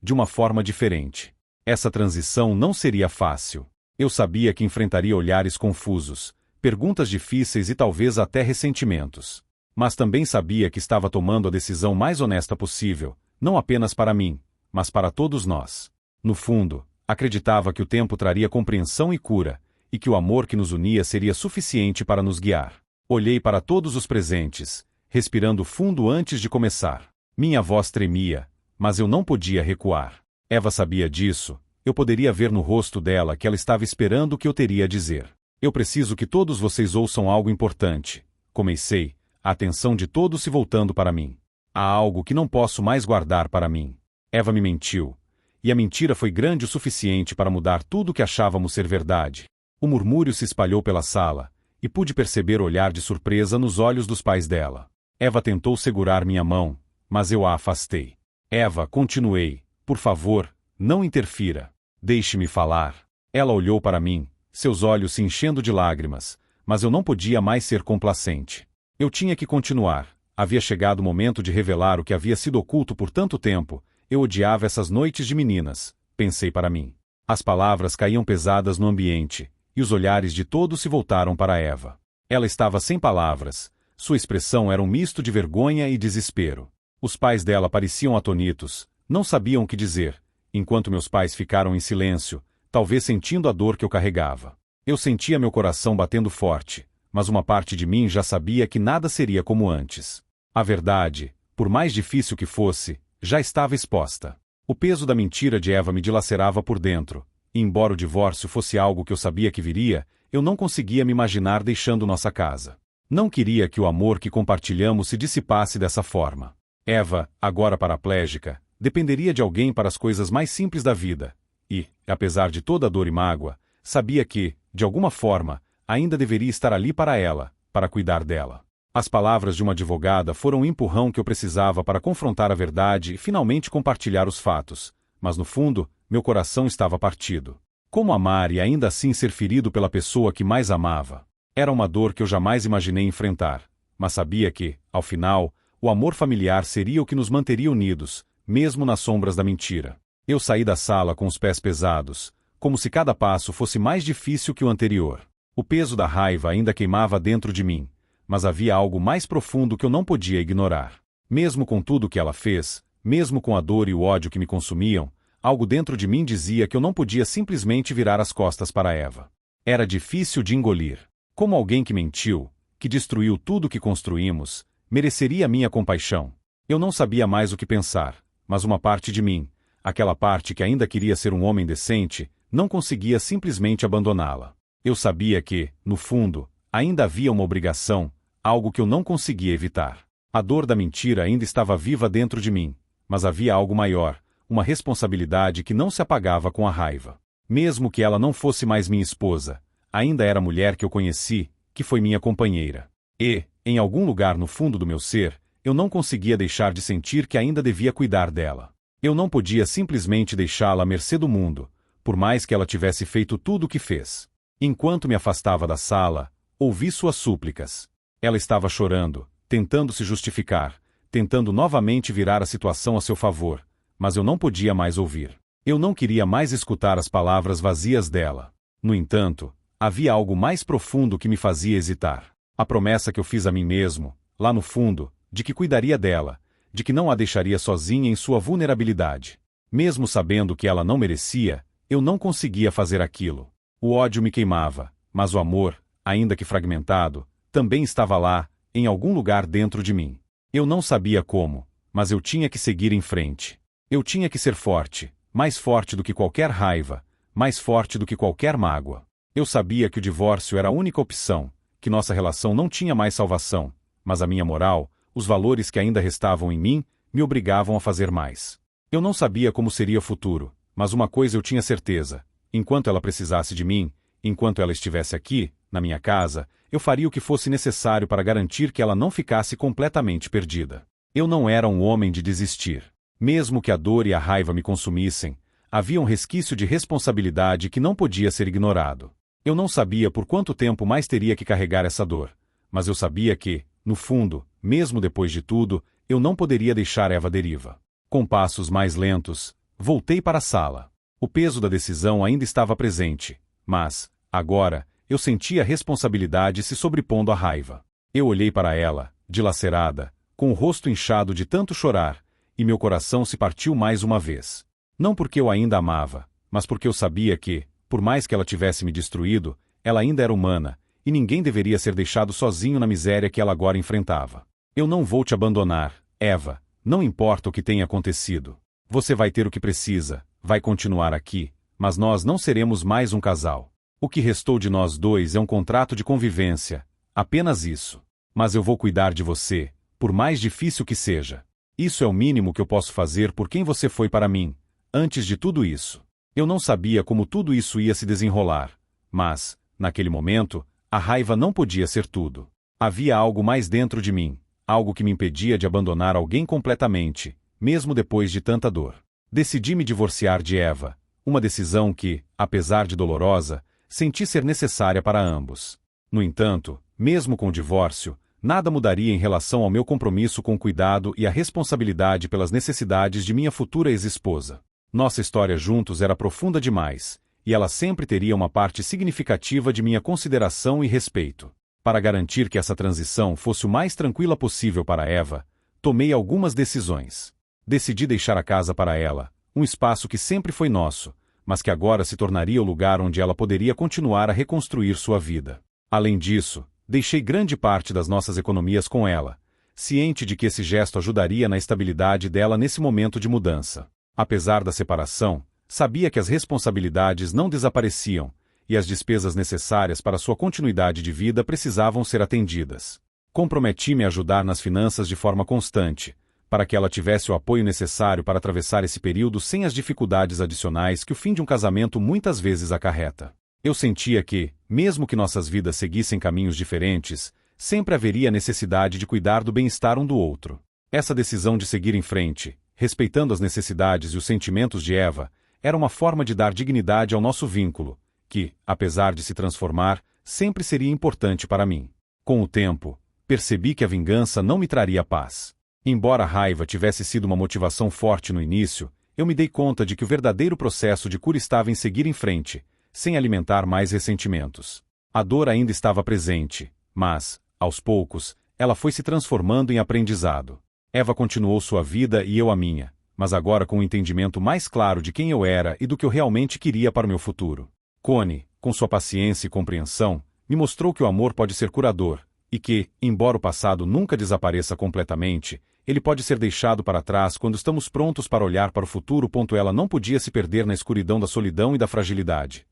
de uma forma diferente. Essa transição não seria fácil. Eu sabia que enfrentaria olhares confusos, perguntas difíceis e talvez até ressentimentos. Mas também sabia que estava tomando a decisão mais honesta possível, não apenas para mim, mas para todos nós. No fundo, acreditava que o tempo traria compreensão e cura, e que o amor que nos unia seria suficiente para nos guiar. Olhei para todos os presentes, respirando fundo antes de começar. Minha voz tremia, mas eu não podia recuar. Eva sabia disso, eu poderia ver no rosto dela que ela estava esperando o que eu teria a dizer. Eu preciso que todos vocês ouçam algo importante. Comecei, a atenção de todos se voltando para mim. Há algo que não posso mais guardar para mim. Eva me mentiu. E a mentira foi grande o suficiente para mudar tudo o que achávamos ser verdade. O murmúrio se espalhou pela sala, e pude perceber o olhar de surpresa nos olhos dos pais dela. Eva tentou segurar minha mão, mas eu a afastei. Eva, continuei, por favor, não interfira. Deixe-me falar. Ela olhou para mim, seus olhos se enchendo de lágrimas, mas eu não podia mais ser complacente. Eu tinha que continuar. Havia chegado o momento de revelar o que havia sido oculto por tanto tempo. Eu odiava essas noites de meninas, pensei para mim. As palavras caíam pesadas no ambiente, e os olhares de todos se voltaram para Eva. Ela estava sem palavras, sua expressão era um misto de vergonha e desespero. Os pais dela pareciam atonitos, não sabiam o que dizer, enquanto meus pais ficaram em silêncio, talvez sentindo a dor que eu carregava. Eu sentia meu coração batendo forte, mas uma parte de mim já sabia que nada seria como antes. A verdade, por mais difícil que fosse, já estava exposta. O peso da mentira de Eva me dilacerava por dentro, e embora o divórcio fosse algo que eu sabia que viria, eu não conseguia me imaginar deixando nossa casa. Não queria que o amor que compartilhamos se dissipasse dessa forma. Eva, agora paraplégica, dependeria de alguém para as coisas mais simples da vida, e, apesar de toda a dor e mágoa, sabia que, de alguma forma, ainda deveria estar ali para ela, para cuidar dela. As palavras de uma advogada foram o empurrão que eu precisava para confrontar a verdade e finalmente compartilhar os fatos, mas no fundo, meu coração estava partido. Como amar e ainda assim ser ferido pela pessoa que mais amava? Era uma dor que eu jamais imaginei enfrentar, mas sabia que, ao final, O amor familiar seria o que nos manteria unidos, mesmo nas sombras da mentira. Eu saí da sala com os pés pesados, como se cada passo fosse mais difícil que o anterior. O peso da raiva ainda queimava dentro de mim, mas havia algo mais profundo que eu não podia ignorar. Mesmo com tudo que ela fez, mesmo com a dor e o ódio que me consumiam, algo dentro de mim dizia que eu não podia simplesmente virar as costas para Eva. Era difícil de engolir. Como alguém que mentiu, que destruiu tudo que construímos, mereceria minha compaixão. Eu não sabia mais o que pensar, mas uma parte de mim, aquela parte que ainda queria ser um homem decente, não conseguia simplesmente abandoná-la. Eu sabia que, no fundo, ainda havia uma obrigação, algo que eu não conseguia evitar. A dor da mentira ainda estava viva dentro de mim, mas havia algo maior, uma responsabilidade que não se apagava com a raiva. Mesmo que ela não fosse mais minha esposa, ainda era a mulher que eu conheci, que foi minha companheira. E, em algum lugar no fundo do meu ser, eu não conseguia deixar de sentir que ainda devia cuidar dela. Eu não podia simplesmente deixá-la à mercê do mundo, por mais que ela tivesse feito tudo o que fez. Enquanto me afastava da sala, ouvi suas súplicas. Ela estava chorando, tentando se justificar, tentando novamente virar a situação a seu favor, mas eu não podia mais ouvir. Eu não queria mais escutar as palavras vazias dela. No entanto, havia algo mais profundo que me fazia hesitar. A promessa que eu fiz a mim mesmo, lá no fundo, de que cuidaria dela, de que não a deixaria sozinha em sua vulnerabilidade. Mesmo sabendo que ela não merecia, eu não conseguia fazer aquilo. O ódio me queimava, mas o amor, ainda que fragmentado, também estava lá, em algum lugar dentro de mim. Eu não sabia como, mas eu tinha que seguir em frente. Eu tinha que ser forte, mais forte do que qualquer raiva, mais forte do que qualquer mágoa. Eu sabia que o divórcio era a única opção, que nossa relação não tinha mais salvação, mas a minha moral, os valores que ainda restavam em mim, me obrigavam a fazer mais. Eu não sabia como seria o futuro, mas uma coisa eu tinha certeza: enquanto ela precisasse de mim, enquanto ela estivesse aqui, na minha casa, eu faria o que fosse necessário para garantir que ela não ficasse completamente perdida. Eu não era um homem de desistir. Mesmo que a dor e a raiva me consumissem, havia um resquício de responsabilidade que não podia ser ignorado. Eu não sabia por quanto tempo mais teria que carregar essa dor, mas eu sabia que, no fundo, mesmo depois de tudo, eu não poderia deixar Eva à deriva. Com passos mais lentos, voltei para a sala. O peso da decisão ainda estava presente, mas, agora, eu sentia a responsabilidade se sobrepondo à raiva. Eu olhei para ela, dilacerada, com o rosto inchado de tanto chorar, e meu coração se partiu mais uma vez. Não porque eu ainda a amava, mas porque eu sabia que, por mais que ela tivesse me destruído, ela ainda era humana, e ninguém deveria ser deixado sozinho na miséria que ela agora enfrentava. Eu não vou te abandonar, Eva, não importa o que tenha acontecido. Você vai ter o que precisa, vai continuar aqui, mas nós não seremos mais um casal. O que restou de nós dois é um contrato de convivência, apenas isso. Mas eu vou cuidar de você, por mais difícil que seja. Isso é o mínimo que eu posso fazer por quem você foi para mim, antes de tudo isso. Eu não sabia como tudo isso ia se desenrolar, mas, naquele momento, a raiva não podia ser tudo. Havia algo mais dentro de mim, algo que me impedia de abandonar alguém completamente, mesmo depois de tanta dor. Decidi me divorciar de Eva, uma decisão que, apesar de dolorosa, senti ser necessária para ambos. No entanto, mesmo com o divórcio, nada mudaria em relação ao meu compromisso com o cuidado e a responsabilidade pelas necessidades de minha futura ex-esposa. Nossa história juntos era profunda demais, e ela sempre teria uma parte significativa de minha consideração e respeito. Para garantir que essa transição fosse o mais tranquila possível para Eva, tomei algumas decisões. Decidi deixar a casa para ela, um espaço que sempre foi nosso, mas que agora se tornaria o lugar onde ela poderia continuar a reconstruir sua vida. Além disso, deixei grande parte das nossas economias com ela, ciente de que esse gesto ajudaria na estabilidade dela nesse momento de mudança. Apesar da separação, sabia que as responsabilidades não desapareciam, e as despesas necessárias para sua continuidade de vida precisavam ser atendidas. Comprometi-me a ajudar nas finanças de forma constante, para que ela tivesse o apoio necessário para atravessar esse período sem as dificuldades adicionais que o fim de um casamento muitas vezes acarreta. Eu sentia que, mesmo que nossas vidas seguissem caminhos diferentes, sempre haveria necessidade de cuidar do bem-estar um do outro. Essa decisão de seguir em frente, respeitando as necessidades e os sentimentos de Eva, era uma forma de dar dignidade ao nosso vínculo, que, apesar de se transformar, sempre seria importante para mim. Com o tempo, percebi que a vingança não me traria paz. Embora a raiva tivesse sido uma motivação forte no início, eu me dei conta de que o verdadeiro processo de cura estava em seguir em frente, sem alimentar mais ressentimentos. A dor ainda estava presente, mas, aos poucos, ela foi se transformando em aprendizado. Eva continuou sua vida e eu a minha, mas agora com um entendimento mais claro de quem eu era e do que eu realmente queria para o meu futuro. Connie, com sua paciência e compreensão, me mostrou que o amor pode ser curador, e que, embora o passado nunca desapareça completamente, ele pode ser deixado para trás quando estamos prontos para olhar para o futuro. Ela não podia se perder na escuridão da solidão e da fragilidade.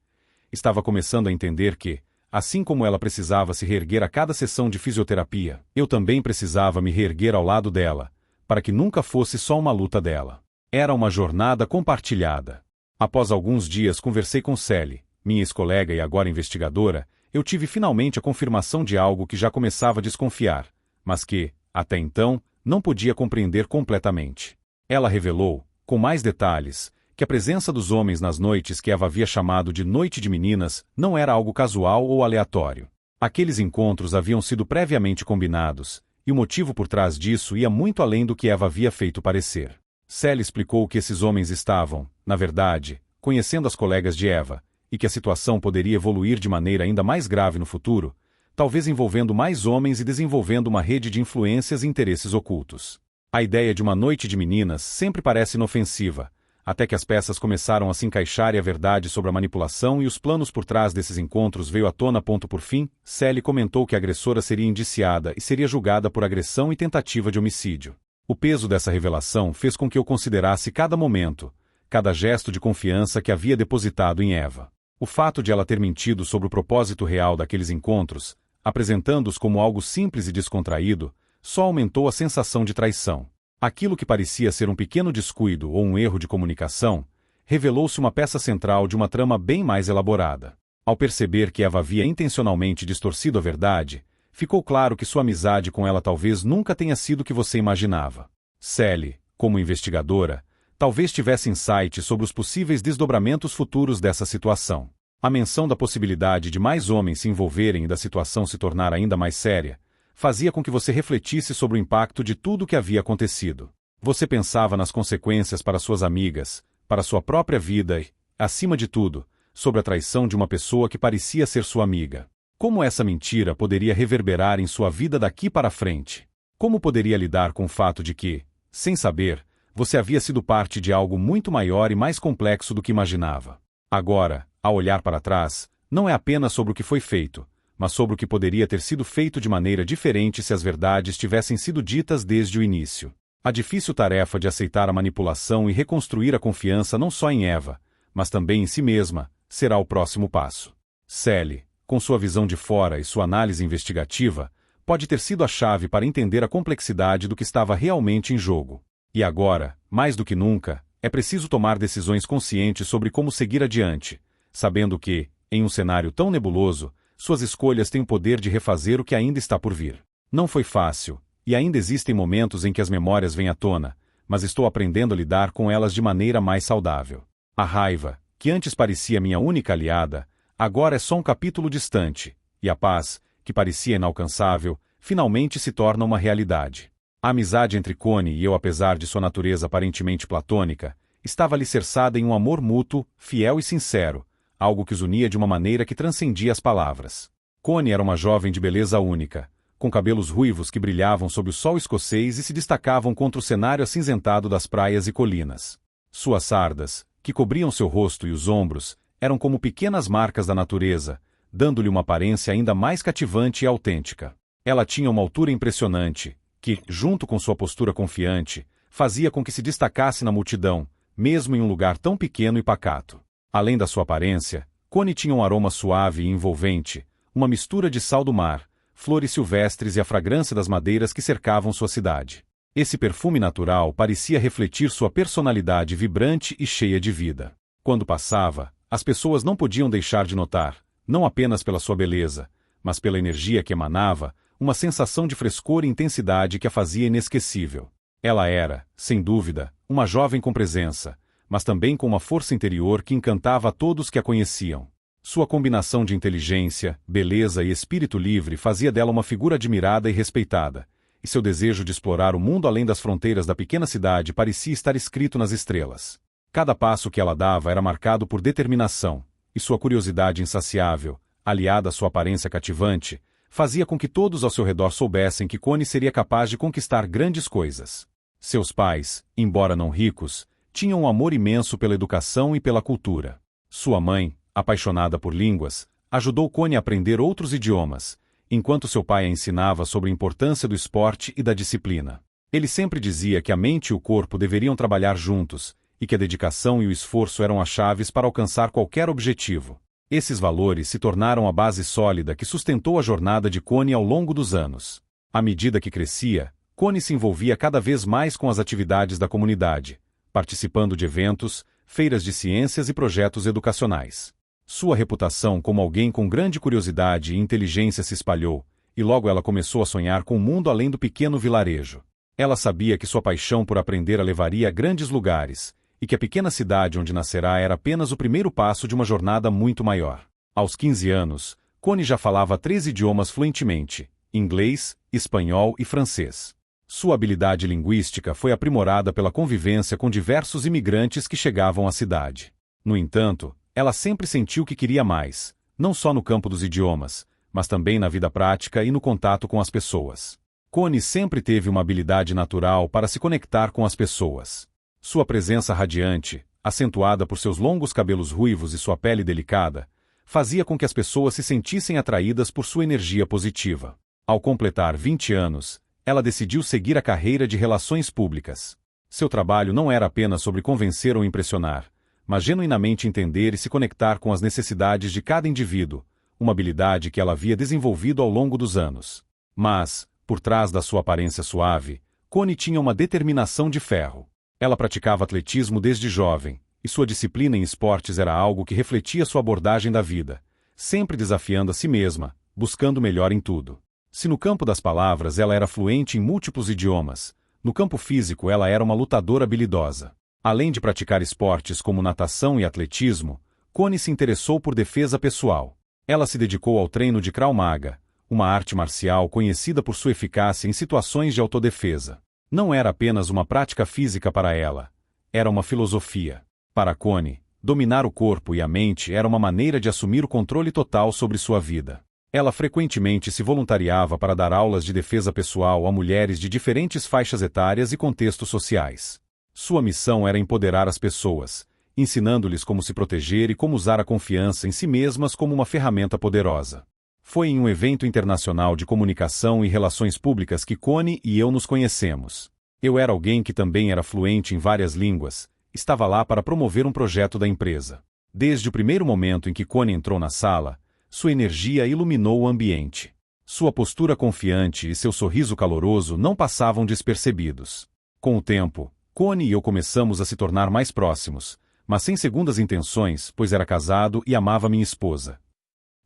Estava começando a entender que, assim como ela precisava se reerguer a cada sessão de fisioterapia, eu também precisava me reerguer ao lado dela, para que nunca fosse só uma luta dela. Era uma jornada compartilhada. Após alguns dias conversei com Sally, minha ex-colega e agora investigadora. Eu tive finalmente a confirmação de algo que já começava a desconfiar, mas que, até então, não podia compreender completamente. Ela revelou, com mais detalhes, que a presença dos homens nas noites que Eva havia chamado de Noite de Meninas não era algo casual ou aleatório. Aqueles encontros haviam sido previamente combinados, e o motivo por trás disso ia muito além do que Eva havia feito parecer. Sally explicou que esses homens estavam, na verdade, conhecendo as colegas de Eva, e que a situação poderia evoluir de maneira ainda mais grave no futuro, talvez envolvendo mais homens e desenvolvendo uma rede de influências e interesses ocultos. A ideia de uma noite de meninas sempre parece inofensiva, até que as peças começaram a se encaixar e a verdade sobre a manipulação e os planos por trás desses encontros veio à tona. Por fim, Sally comentou que a agressora seria indiciada e seria julgada por agressão e tentativa de homicídio. O peso dessa revelação fez com que eu considerasse cada momento, cada gesto de confiança que havia depositado em Eva. O fato de ela ter mentido sobre o propósito real daqueles encontros, apresentando-os como algo simples e descontraído, só aumentou a sensação de traição. Aquilo que parecia ser um pequeno descuido ou um erro de comunicação, revelou-se uma peça central de uma trama bem mais elaborada. Ao perceber que Eva havia intencionalmente distorcido a verdade, ficou claro que sua amizade com ela talvez nunca tenha sido o que você imaginava. Sally, como investigadora, talvez tivesse insight sobre os possíveis desdobramentos futuros dessa situação. A menção da possibilidade de mais homens se envolverem e da situação se tornar ainda mais séria, fazia com que você refletisse sobre o impacto de tudo o que havia acontecido. Você pensava nas consequências para suas amigas, para sua própria vida e, acima de tudo, sobre a traição de uma pessoa que parecia ser sua amiga. Como essa mentira poderia reverberar em sua vida daqui para frente? Como poderia lidar com o fato de que, sem saber, você havia sido parte de algo muito maior e mais complexo do que imaginava? Agora, ao olhar para trás, não é apenas sobre o que foi feito, mas sobre o que poderia ter sido feito de maneira diferente se as verdades tivessem sido ditas desde o início. A difícil tarefa de aceitar a manipulação e reconstruir a confiança não só em Eva, mas também em si mesma, será o próximo passo. Sally, com sua visão de fora e sua análise investigativa, pode ter sido a chave para entender a complexidade do que estava realmente em jogo. E agora, mais do que nunca, é preciso tomar decisões conscientes sobre como seguir adiante, sabendo que, em um cenário tão nebuloso, suas escolhas têm o poder de refazer o que ainda está por vir. Não foi fácil, e ainda existem momentos em que as memórias vêm à tona, mas estou aprendendo a lidar com elas de maneira mais saudável. A raiva, que antes parecia minha única aliada, agora é só um capítulo distante, e a paz, que parecia inalcançável, finalmente se torna uma realidade. A amizade entre Connie e eu, apesar de sua natureza aparentemente platônica, estava alicerçada em um amor mútuo, fiel e sincero, algo que os unia de uma maneira que transcendia as palavras. Connie era uma jovem de beleza única, com cabelos ruivos que brilhavam sob o sol escocês e se destacavam contra o cenário acinzentado das praias e colinas. Suas sardas, que cobriam seu rosto e os ombros, eram como pequenas marcas da natureza, dando-lhe uma aparência ainda mais cativante e autêntica. Ela tinha uma altura impressionante, que, junto com sua postura confiante, fazia com que se destacasse na multidão, mesmo em um lugar tão pequeno e pacato. Além da sua aparência, Connie tinha um aroma suave e envolvente, uma mistura de sal do mar, flores silvestres e a fragrância das madeiras que cercavam sua cidade. Esse perfume natural parecia refletir sua personalidade vibrante e cheia de vida. Quando passava, as pessoas não podiam deixar de notar, não apenas pela sua beleza, mas pela energia que emanava, uma sensação de frescor e intensidade que a fazia inesquecível. Ela era, sem dúvida, uma jovem com presença, mas também com uma força interior que encantava a todos que a conheciam. Sua combinação de inteligência, beleza e espírito livre fazia dela uma figura admirada e respeitada, e seu desejo de explorar o mundo além das fronteiras da pequena cidade parecia estar escrito nas estrelas. Cada passo que ela dava era marcado por determinação, e sua curiosidade insaciável, aliada à sua aparência cativante, fazia com que todos ao seu redor soubessem que Connie seria capaz de conquistar grandes coisas. Seus pais, embora não ricos, tinham um amor imenso pela educação e pela cultura. Sua mãe, apaixonada por línguas, ajudou Connie a aprender outros idiomas, enquanto seu pai a ensinava sobre a importância do esporte e da disciplina. Ele sempre dizia que a mente e o corpo deveriam trabalhar juntos, e que a dedicação e o esforço eram as chaves para alcançar qualquer objetivo. Esses valores se tornaram a base sólida que sustentou a jornada de Connie ao longo dos anos. À medida que crescia, Connie se envolvia cada vez mais com as atividades da comunidade, participando de eventos, feiras de ciências e projetos educacionais. Sua reputação como alguém com grande curiosidade e inteligência se espalhou, e logo ela começou a sonhar com um mundo além do pequeno vilarejo. Ela sabia que sua paixão por aprender a levaria a grandes lugares, e que a pequena cidade onde nascerá era apenas o primeiro passo de uma jornada muito maior. Aos 15 anos, Connie já falava 3 idiomas fluentemente: inglês, espanhol e francês. Sua habilidade linguística foi aprimorada pela convivência com diversos imigrantes que chegavam à cidade. No entanto, ela sempre sentiu que queria mais, não só no campo dos idiomas, mas também na vida prática e no contato com as pessoas. Connie sempre teve uma habilidade natural para se conectar com as pessoas. Sua presença radiante, acentuada por seus longos cabelos ruivos e sua pele delicada, fazia com que as pessoas se sentissem atraídas por sua energia positiva. Ao completar 20 anos, ela decidiu seguir a carreira de relações públicas. Seu trabalho não era apenas sobre convencer ou impressionar, mas genuinamente entender e se conectar com as necessidades de cada indivíduo, uma habilidade que ela havia desenvolvido ao longo dos anos. Mas, por trás da sua aparência suave, Connie tinha uma determinação de ferro. Ela praticava atletismo desde jovem, e sua disciplina em esportes era algo que refletia sua abordagem da vida, sempre desafiando a si mesma, buscando melhor em tudo. Se no campo das palavras ela era fluente em múltiplos idiomas, no campo físico ela era uma lutadora habilidosa. Além de praticar esportes como natação e atletismo, Connie se interessou por defesa pessoal. Ela se dedicou ao treino de Krav Maga, uma arte marcial conhecida por sua eficácia em situações de autodefesa. Não era apenas uma prática física para ela, era uma filosofia. Para Connie, dominar o corpo e a mente era uma maneira de assumir o controle total sobre sua vida. Ela frequentemente se voluntariava para dar aulas de defesa pessoal a mulheres de diferentes faixas etárias e contextos sociais. Sua missão era empoderar as pessoas, ensinando-lhes como se proteger e como usar a confiança em si mesmas como uma ferramenta poderosa. Foi em um evento internacional de comunicação e relações públicas que Connie e eu nos conhecemos. Eu era alguém que também era fluente em várias línguas, estava lá para promover um projeto da empresa. Desde o primeiro momento em que Connie entrou na sala, sua energia iluminou o ambiente. Sua postura confiante e seu sorriso caloroso não passavam despercebidos. Com o tempo, Connie e eu começamos a se tornar mais próximos, mas sem segundas intenções, pois era casado e amava minha esposa.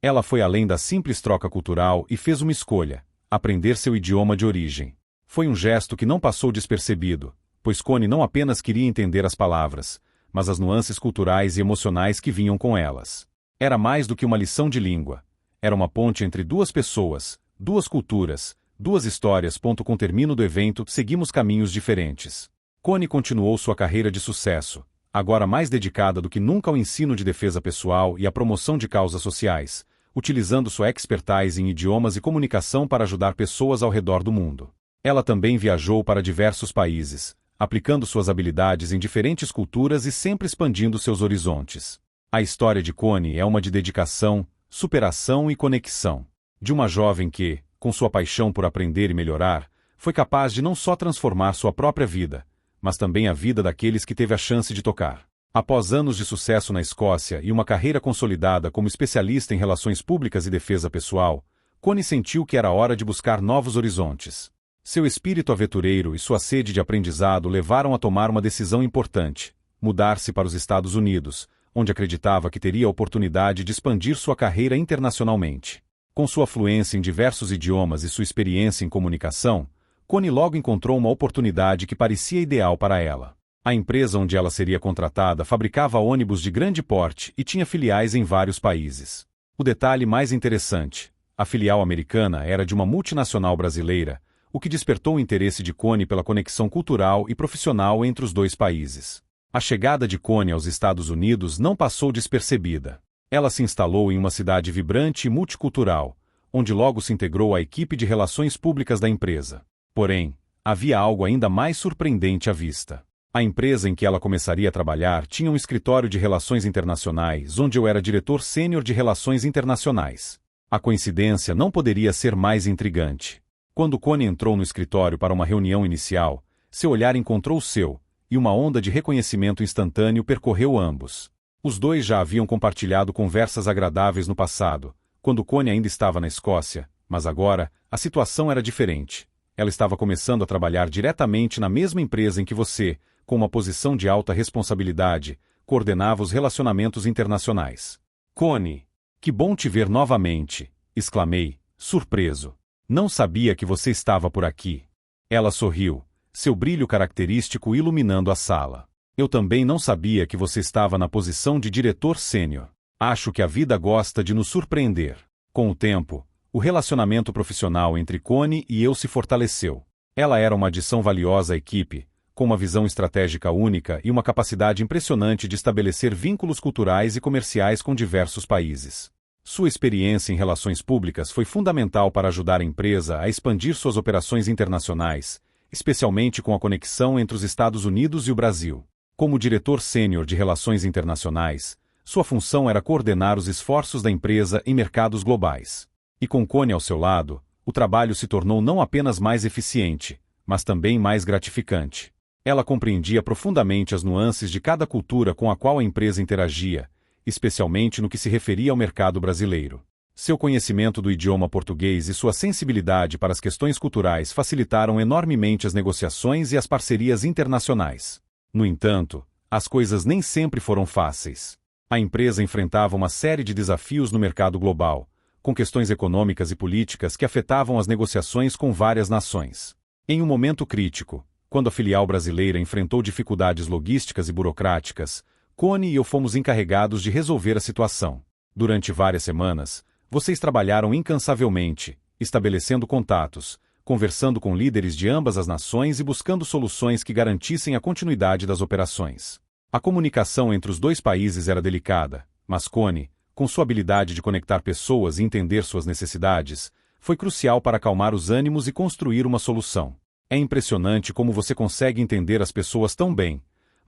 Ela foi além da simples troca cultural e fez uma escolha: aprender seu idioma de origem. Foi um gesto que não passou despercebido, pois Connie não apenas queria entender as palavras, mas as nuances culturais e emocionais que vinham com elas. Era mais do que uma lição de língua. Era uma ponte entre duas pessoas, duas culturas, duas histórias. Com o término do evento, seguimos caminhos diferentes. Connie continuou sua carreira de sucesso, agora mais dedicada do que nunca ao ensino de defesa pessoal e à promoção de causas sociais, utilizando sua expertise em idiomas e comunicação para ajudar pessoas ao redor do mundo. Ela também viajou para diversos países, aplicando suas habilidades em diferentes culturas e sempre expandindo seus horizontes. A história de Connie é uma de dedicação, superação e conexão. De uma jovem que, com sua paixão por aprender e melhorar, foi capaz de não só transformar sua própria vida, mas também a vida daqueles que teve a chance de tocar. Após anos de sucesso na Escócia e uma carreira consolidada como especialista em relações públicas e defesa pessoal, Connie sentiu que era hora de buscar novos horizontes. Seu espírito aventureiro e sua sede de aprendizado levaram a tomar uma decisão importante: mudar-se para os Estados Unidos, onde acreditava que teria a oportunidade de expandir sua carreira internacionalmente. Com sua fluência em diversos idiomas e sua experiência em comunicação, Connie logo encontrou uma oportunidade que parecia ideal para ela. A empresa onde ela seria contratada fabricava ônibus de grande porte e tinha filiais em vários países. O detalhe mais interessante: a filial americana era de uma multinacional brasileira, o que despertou o interesse de Connie pela conexão cultural e profissional entre os dois países. A chegada de Connie aos Estados Unidos não passou despercebida. Ela se instalou em uma cidade vibrante e multicultural, onde logo se integrou à equipe de relações públicas da empresa. Porém, havia algo ainda mais surpreendente à vista. A empresa em que ela começaria a trabalhar tinha um escritório de relações internacionais, onde eu era diretor sênior de relações internacionais. A coincidência não poderia ser mais intrigante. Quando Connie entrou no escritório para uma reunião inicial, seu olhar encontrou o seu, e uma onda de reconhecimento instantâneo percorreu ambos. Os dois já haviam compartilhado conversas agradáveis no passado, quando Connie ainda estava na Escócia, mas agora, a situação era diferente. Ela estava começando a trabalhar diretamente na mesma empresa em que você, com uma posição de alta responsabilidade, coordenava os relacionamentos internacionais. Connie, que bom te ver novamente, exclamei, surpreso. Não sabia que você estava por aqui. Ela sorriu, seu brilho característico iluminando a sala. Eu também não sabia que você estava na posição de diretor sênior. Acho que a vida gosta de nos surpreender. Com o tempo, o relacionamento profissional entre Connie e eu se fortaleceu. Ela era uma adição valiosa à equipe, com uma visão estratégica única e uma capacidade impressionante de estabelecer vínculos culturais e comerciais com diversos países. Sua experiência em relações públicas foi fundamental para ajudar a empresa a expandir suas operações internacionais, especialmente com a conexão entre os Estados Unidos e o Brasil. Como diretor sênior de relações internacionais, sua função era coordenar os esforços da empresa em mercados globais. E com Connie ao seu lado, o trabalho se tornou não apenas mais eficiente, mas também mais gratificante. Ela compreendia profundamente as nuances de cada cultura com a qual a empresa interagia, especialmente no que se referia ao mercado brasileiro. Seu conhecimento do idioma português e sua sensibilidade para as questões culturais facilitaram enormemente as negociações e as parcerias internacionais. No entanto, as coisas nem sempre foram fáceis. A empresa enfrentava uma série de desafios no mercado global, com questões econômicas e políticas que afetavam as negociações com várias nações. Em um momento crítico, quando a filial brasileira enfrentou dificuldades logísticas e burocráticas, Connie e eu fomos encarregados de resolver a situação. Durante várias semanas, vocês trabalharam incansavelmente, estabelecendo contatos, conversando com líderes de ambas as nações e buscando soluções que garantissem a continuidade das operações. A comunicação entre os dois países era delicada, mas Connie, com sua habilidade de conectar pessoas e entender suas necessidades, foi crucial para acalmar os ânimos e construir uma solução. É impressionante como você consegue entender as pessoas tão bem,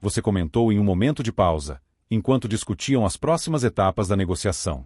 você comentou em um momento de pausa, enquanto discutiam as próximas etapas da negociação.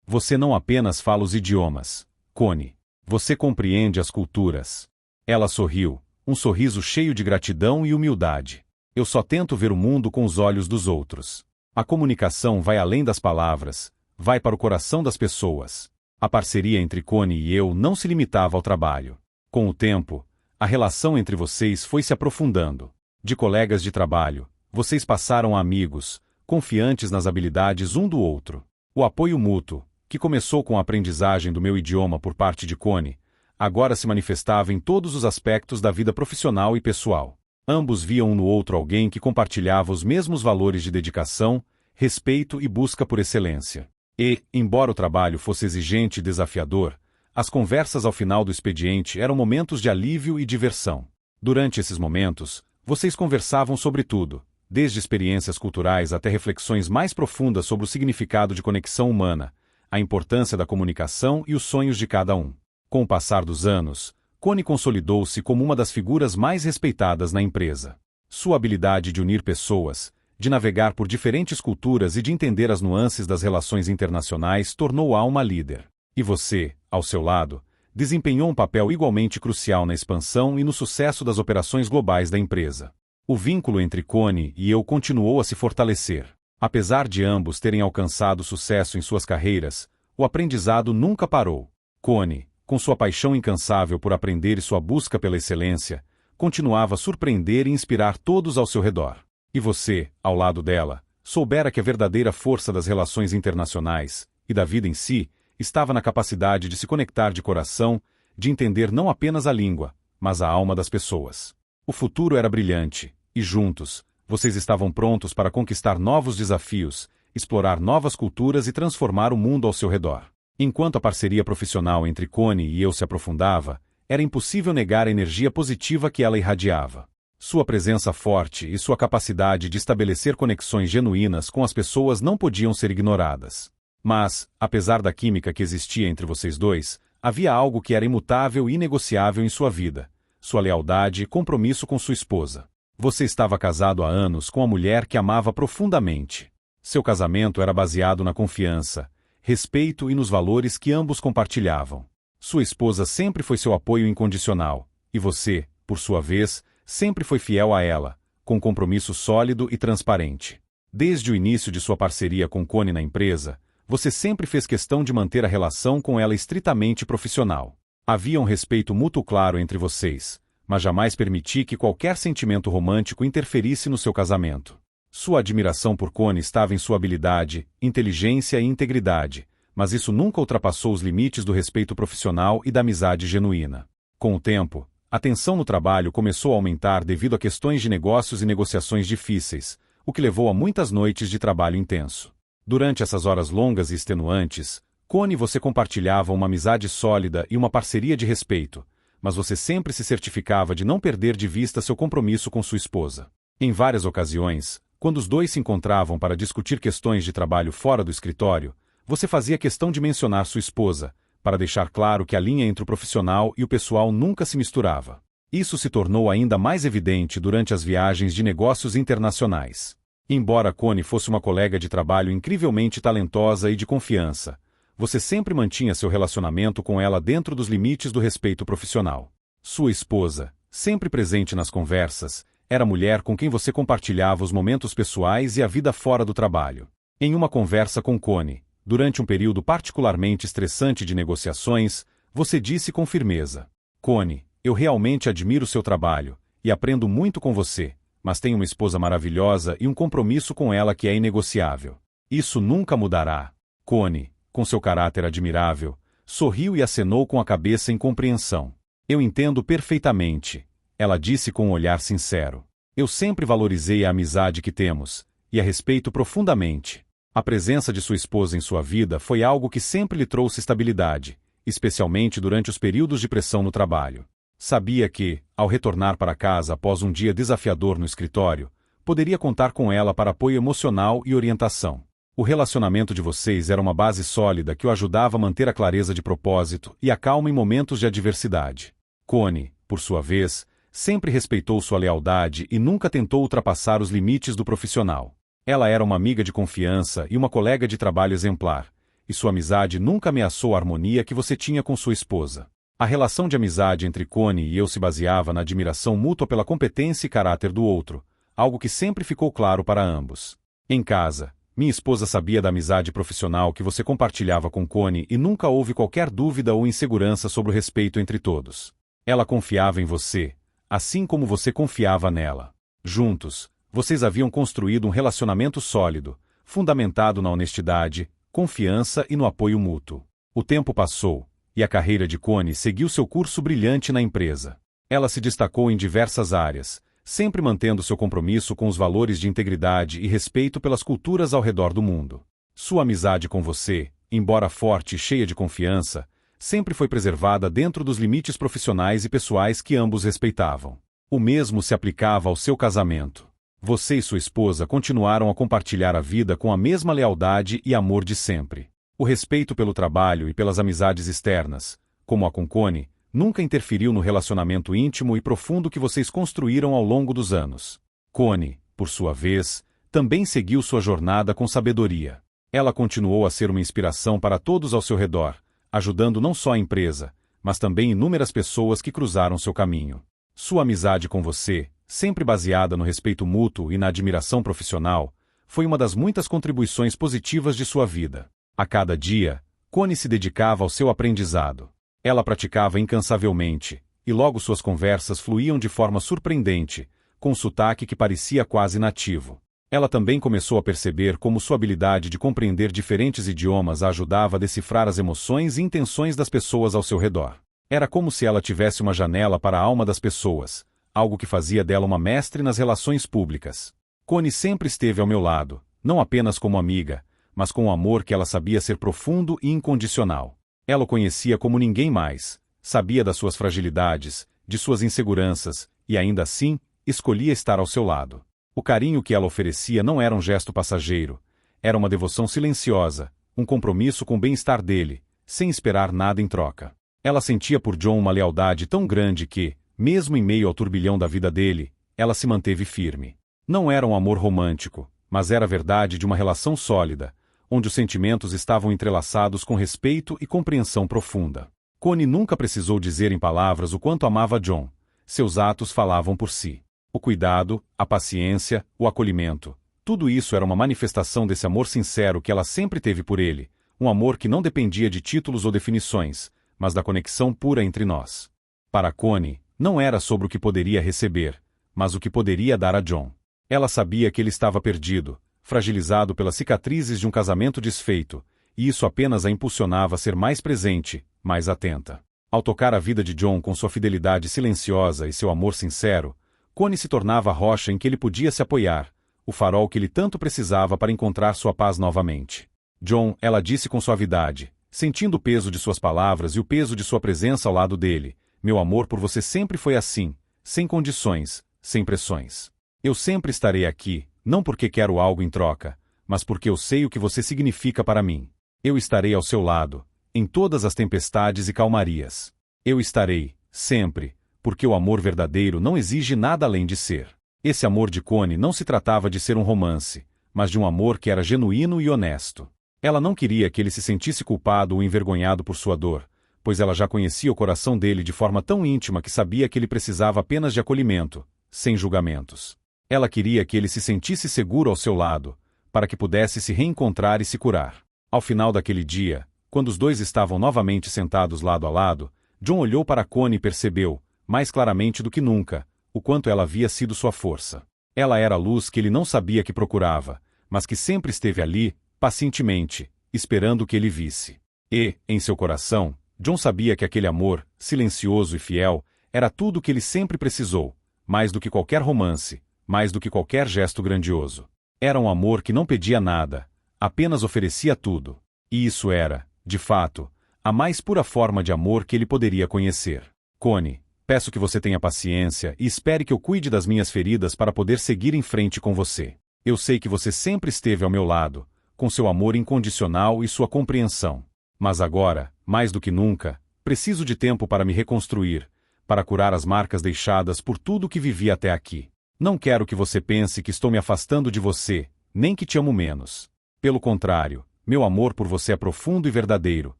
Você não apenas fala os idiomas, Connie. Você compreende as culturas. Ela sorriu, um sorriso cheio de gratidão e humildade. Eu só tento ver o mundo com os olhos dos outros. A comunicação vai além das palavras, vai para o coração das pessoas. A parceria entre Connie e eu não se limitava ao trabalho. Com o tempo, a relação entre vocês foi se aprofundando. De colegas de trabalho, vocês passaram a amigos, confiantes nas habilidades um do outro. O apoio mútuo, que começou com a aprendizagem do meu idioma por parte de Connie, agora se manifestava em todos os aspectos da vida profissional e pessoal. Ambos viam um no outro alguém que compartilhava os mesmos valores de dedicação, respeito e busca por excelência. E, embora o trabalho fosse exigente e desafiador, as conversas ao final do expediente eram momentos de alívio e diversão. Durante esses momentos, vocês conversavam sobre tudo, desde experiências culturais até reflexões mais profundas sobre o significado de conexão humana, a importância da comunicação e os sonhos de cada um. Com o passar dos anos, Connie consolidou-se como uma das figuras mais respeitadas na empresa. Sua habilidade de unir pessoas, de navegar por diferentes culturas e de entender as nuances das relações internacionais tornou-a uma líder. E você, ao seu lado, desempenhou um papel igualmente crucial na expansão e no sucesso das operações globais da empresa. O vínculo entre Connie e eu continuou a se fortalecer. Apesar de ambos terem alcançado sucesso em suas carreiras, o aprendizado nunca parou. Connie, com sua paixão incansável por aprender e sua busca pela excelência, continuava a surpreender e inspirar todos ao seu redor. E você, ao lado dela, soubera que a verdadeira força das relações internacionais, e da vida em si, estava na capacidade de se conectar de coração, de entender não apenas a língua, mas a alma das pessoas. O futuro era brilhante, e juntos, vocês estavam prontos para conquistar novos desafios, explorar novas culturas e transformar o mundo ao seu redor. Enquanto a parceria profissional entre Connie e eu se aprofundava, Era impossível negar a energia positiva que ela irradiava. Sua presença forte e sua capacidade de estabelecer conexões genuínas com as pessoas não podiam ser ignoradas. Mas, apesar da química que existia entre vocês dois, havia algo que era imutável e inegociável em sua vida: sua lealdade e compromisso com sua esposa. Você estava casado há anos com a mulher que amava profundamente. Seu casamento era baseado na confiança, respeito e nos valores que ambos compartilhavam. Sua esposa sempre foi seu apoio incondicional, e você, por sua vez, sempre foi fiel a ela, com compromisso sólido e transparente. Desde o início de sua parceria com Connie na empresa, você sempre fez questão de manter a relação com ela estritamente profissional. Havia um respeito mútuo claro entre vocês, mas jamais permiti que qualquer sentimento romântico interferisse no seu casamento. Sua admiração por Connie estava em sua habilidade, inteligência e integridade, mas isso nunca ultrapassou os limites do respeito profissional e da amizade genuína. Com o tempo, a tensão no trabalho começou a aumentar devido a questões de negócios e negociações difíceis, o que levou a muitas noites de trabalho intenso. Durante essas horas longas e extenuantes, Connie e você compartilhavam uma amizade sólida e uma parceria de respeito, mas você sempre se certificava de não perder de vista seu compromisso com sua esposa. Em várias ocasiões, quando os dois se encontravam para discutir questões de trabalho fora do escritório, você fazia questão de mencionar sua esposa, para deixar claro que a linha entre o profissional e o pessoal nunca se misturava. Isso se tornou ainda mais evidente durante as viagens de negócios internacionais. Embora Connie fosse uma colega de trabalho incrivelmente talentosa e de confiança, você sempre mantinha seu relacionamento com ela dentro dos limites do respeito profissional. Sua esposa, sempre presente nas conversas, era a mulher com quem você compartilhava os momentos pessoais e a vida fora do trabalho. Em uma conversa com Connie, durante um período particularmente estressante de negociações, você disse com firmeza: Connie, eu realmente admiro seu trabalho, e aprendo muito com você, mas tenho uma esposa maravilhosa e um compromisso com ela que é inegociável. Isso nunca mudará. Connie, com seu caráter admirável, sorriu e acenou com a cabeça em compreensão. Eu entendo perfeitamente, ela disse com um olhar sincero. Eu sempre valorizei a amizade que temos, e a respeito profundamente. A presença de sua esposa em sua vida foi algo que sempre lhe trouxe estabilidade, especialmente durante os períodos de pressão no trabalho. Sabia que, ao retornar para casa após um dia desafiador no escritório, poderia contar com ela para apoio emocional e orientação. O relacionamento de vocês era uma base sólida que o ajudava a manter a clareza de propósito e a calma em momentos de adversidade. Connie, por sua vez, sempre respeitou sua lealdade e nunca tentou ultrapassar os limites do profissional. Ela era uma amiga de confiança e uma colega de trabalho exemplar, e sua amizade nunca ameaçou a harmonia que você tinha com sua esposa. A relação de amizade entre Connie e eu se baseava na admiração mútua pela competência e caráter do outro, algo que sempre ficou claro para ambos. Em casa, minha esposa sabia da amizade profissional que você compartilhava com Connie e nunca houve qualquer dúvida ou insegurança sobre o respeito entre todos. Ela confiava em você, assim como você confiava nela. Juntos, vocês haviam construído um relacionamento sólido, fundamentado na honestidade, confiança e no apoio mútuo. O tempo passou, e a carreira de Connie seguiu seu curso brilhante na empresa. Ela se destacou em diversas áreas, sempre mantendo seu compromisso com os valores de integridade e respeito pelas culturas ao redor do mundo. Sua amizade com você, embora forte e cheia de confiança, sempre foi preservada dentro dos limites profissionais e pessoais que ambos respeitavam. O mesmo se aplicava ao seu casamento. Você e sua esposa continuaram a compartilhar a vida com a mesma lealdade e amor de sempre. O respeito pelo trabalho e pelas amizades externas, como a com Connie, nunca interferiu no relacionamento íntimo e profundo que vocês construíram ao longo dos anos. Connie, por sua vez, também seguiu sua jornada com sabedoria. Ela continuou a ser uma inspiração para todos ao seu redor, ajudando não só a empresa, mas também inúmeras pessoas que cruzaram seu caminho. Sua amizade com você, sempre baseada no respeito mútuo e na admiração profissional, foi uma das muitas contribuições positivas de sua vida. A cada dia, Connie se dedicava ao seu aprendizado. Ela praticava incansavelmente, e logo suas conversas fluíam de forma surpreendente, com um sotaque que parecia quase nativo. Ela também começou a perceber como sua habilidade de compreender diferentes idiomas a ajudava a decifrar as emoções e intenções das pessoas ao seu redor. Era como se ela tivesse uma janela para a alma das pessoas, algo que fazia dela uma mestre nas relações públicas. Connie sempre esteve ao meu lado, não apenas como amiga, mas com um amor que ela sabia ser profundo e incondicional. Ela o conhecia como ninguém mais, sabia das suas fragilidades, de suas inseguranças, e ainda assim, escolhia estar ao seu lado. O carinho que ela oferecia não era um gesto passageiro, era uma devoção silenciosa, um compromisso com o bem-estar dele, sem esperar nada em troca. Ela sentia por John uma lealdade tão grande que, mesmo em meio ao turbilhão da vida dele, ela se manteve firme. Não era um amor romântico, mas era a verdade de uma relação sólida, onde os sentimentos estavam entrelaçados com respeito e compreensão profunda. Connie nunca precisou dizer em palavras o quanto amava John. Seus atos falavam por si. O cuidado, a paciência, o acolhimento, tudo isso era uma manifestação desse amor sincero que ela sempre teve por ele, um amor que não dependia de títulos ou definições, mas da conexão pura entre nós. Para Connie, não era sobre o que poderia receber, mas o que poderia dar a John. Ela sabia que ele estava perdido, fragilizado pelas cicatrizes de um casamento desfeito, e isso apenas a impulsionava a ser mais presente, mais atenta. Ao tocar a vida de John com sua fidelidade silenciosa e seu amor sincero, Connie se tornava a rocha em que ele podia se apoiar, o farol que ele tanto precisava para encontrar sua paz novamente. John, ela disse com suavidade, sentindo o peso de suas palavras e o peso de sua presença ao lado dele, meu amor por você sempre foi assim, sem condições, sem pressões. Eu sempre estarei aqui, não porque quero algo em troca, mas porque eu sei o que você significa para mim. Eu estarei ao seu lado, em todas as tempestades e calmarias. Eu estarei, sempre, porque o amor verdadeiro não exige nada além de ser. Esse amor de Connie não se tratava de ser um romance, mas de um amor que era genuíno e honesto. Ela não queria que ele se sentisse culpado ou envergonhado por sua dor, pois ela já conhecia o coração dele de forma tão íntima que sabia que ele precisava apenas de acolhimento, sem julgamentos. Ela queria que ele se sentisse seguro ao seu lado, para que pudesse se reencontrar e se curar. Ao final daquele dia, quando os dois estavam novamente sentados lado a lado, John olhou para Connie e percebeu, mais claramente do que nunca, o quanto ela havia sido sua força. Ela era a luz que ele não sabia que procurava, mas que sempre esteve ali, pacientemente, esperando que ele visse. E, em seu coração, John sabia que aquele amor, silencioso e fiel, era tudo o que ele sempre precisou, mais do que qualquer romance, mais do que qualquer gesto grandioso. Era um amor que não pedia nada, apenas oferecia tudo. E isso era, de fato, a mais pura forma de amor que ele poderia conhecer. Connie, peço que você tenha paciência e espere que eu cuide das minhas feridas para poder seguir em frente com você. Eu sei que você sempre esteve ao meu lado, com seu amor incondicional e sua compreensão. Mas agora, mais do que nunca, preciso de tempo para me reconstruir, para curar as marcas deixadas por tudo que vivi até aqui. Não quero que você pense que estou me afastando de você, nem que te amo menos. Pelo contrário, meu amor por você é profundo e verdadeiro,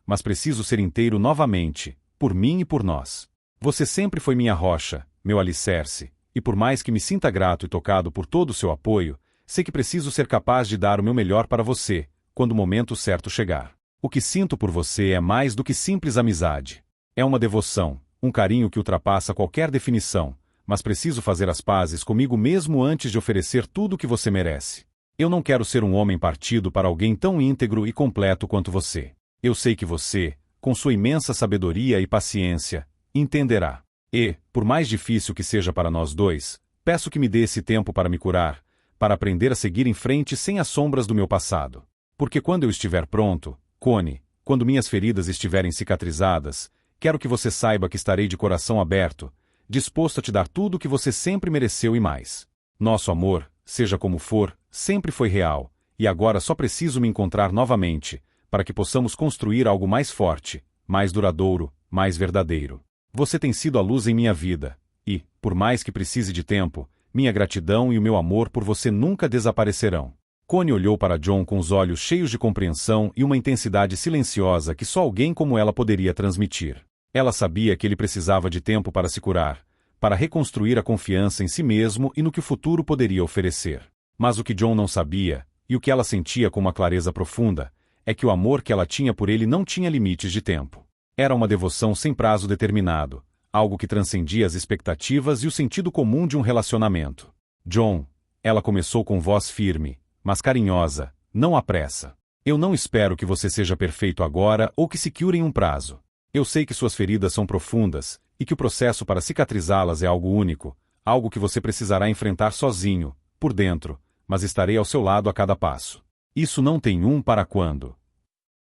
mas preciso ser inteiro novamente, por mim e por nós. Você sempre foi minha rocha, meu alicerce, e por mais que me sinta grato e tocado por todo o seu apoio, sei que preciso ser capaz de dar o meu melhor para você, quando o momento certo chegar. O que sinto por você é mais do que simples amizade. É uma devoção, um carinho que ultrapassa qualquer definição, mas preciso fazer as pazes comigo mesmo antes de oferecer tudo o que você merece. Eu não quero ser um homem partido para alguém tão íntegro e completo quanto você. Eu sei que você, com sua imensa sabedoria e paciência, entenderá. E, por mais difícil que seja para nós dois, peço que me dê esse tempo para me curar, para aprender a seguir em frente sem as sombras do meu passado. Porque quando eu estiver pronto, Connie, quando minhas feridas estiverem cicatrizadas, quero que você saiba que estarei de coração aberto, disposto a te dar tudo o que você sempre mereceu e mais. Nosso amor, seja como for, sempre foi real, e agora só preciso me encontrar novamente, para que possamos construir algo mais forte, mais duradouro, mais verdadeiro. Você tem sido a luz em minha vida, e, por mais que precise de tempo, minha gratidão e o meu amor por você nunca desaparecerão. Connie olhou para John com os olhos cheios de compreensão e uma intensidade silenciosa que só alguém como ela poderia transmitir. Ela sabia que ele precisava de tempo para se curar, para reconstruir a confiança em si mesmo e no que o futuro poderia oferecer. Mas o que John não sabia, e o que ela sentia com uma clareza profunda, é que o amor que ela tinha por ele não tinha limites de tempo. Era uma devoção sem prazo determinado, algo que transcendia as expectativas e o sentido comum de um relacionamento. John, ela começou com voz firme, mas carinhosa, não apressa. Eu não espero que você seja perfeito agora ou que se cure em um prazo. Eu sei que suas feridas são profundas, e que o processo para cicatrizá-las é algo único, algo que você precisará enfrentar sozinho, por dentro, mas estarei ao seu lado a cada passo. Isso não tem um para quando.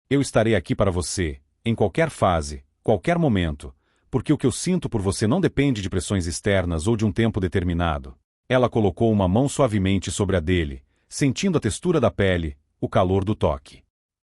Eu estarei aqui para você, em qualquer fase, qualquer momento, porque o que eu sinto por você não depende de pressões externas ou de um tempo determinado. Ela colocou uma mão suavemente sobre a dele, sentindo a textura da pele, o calor do toque.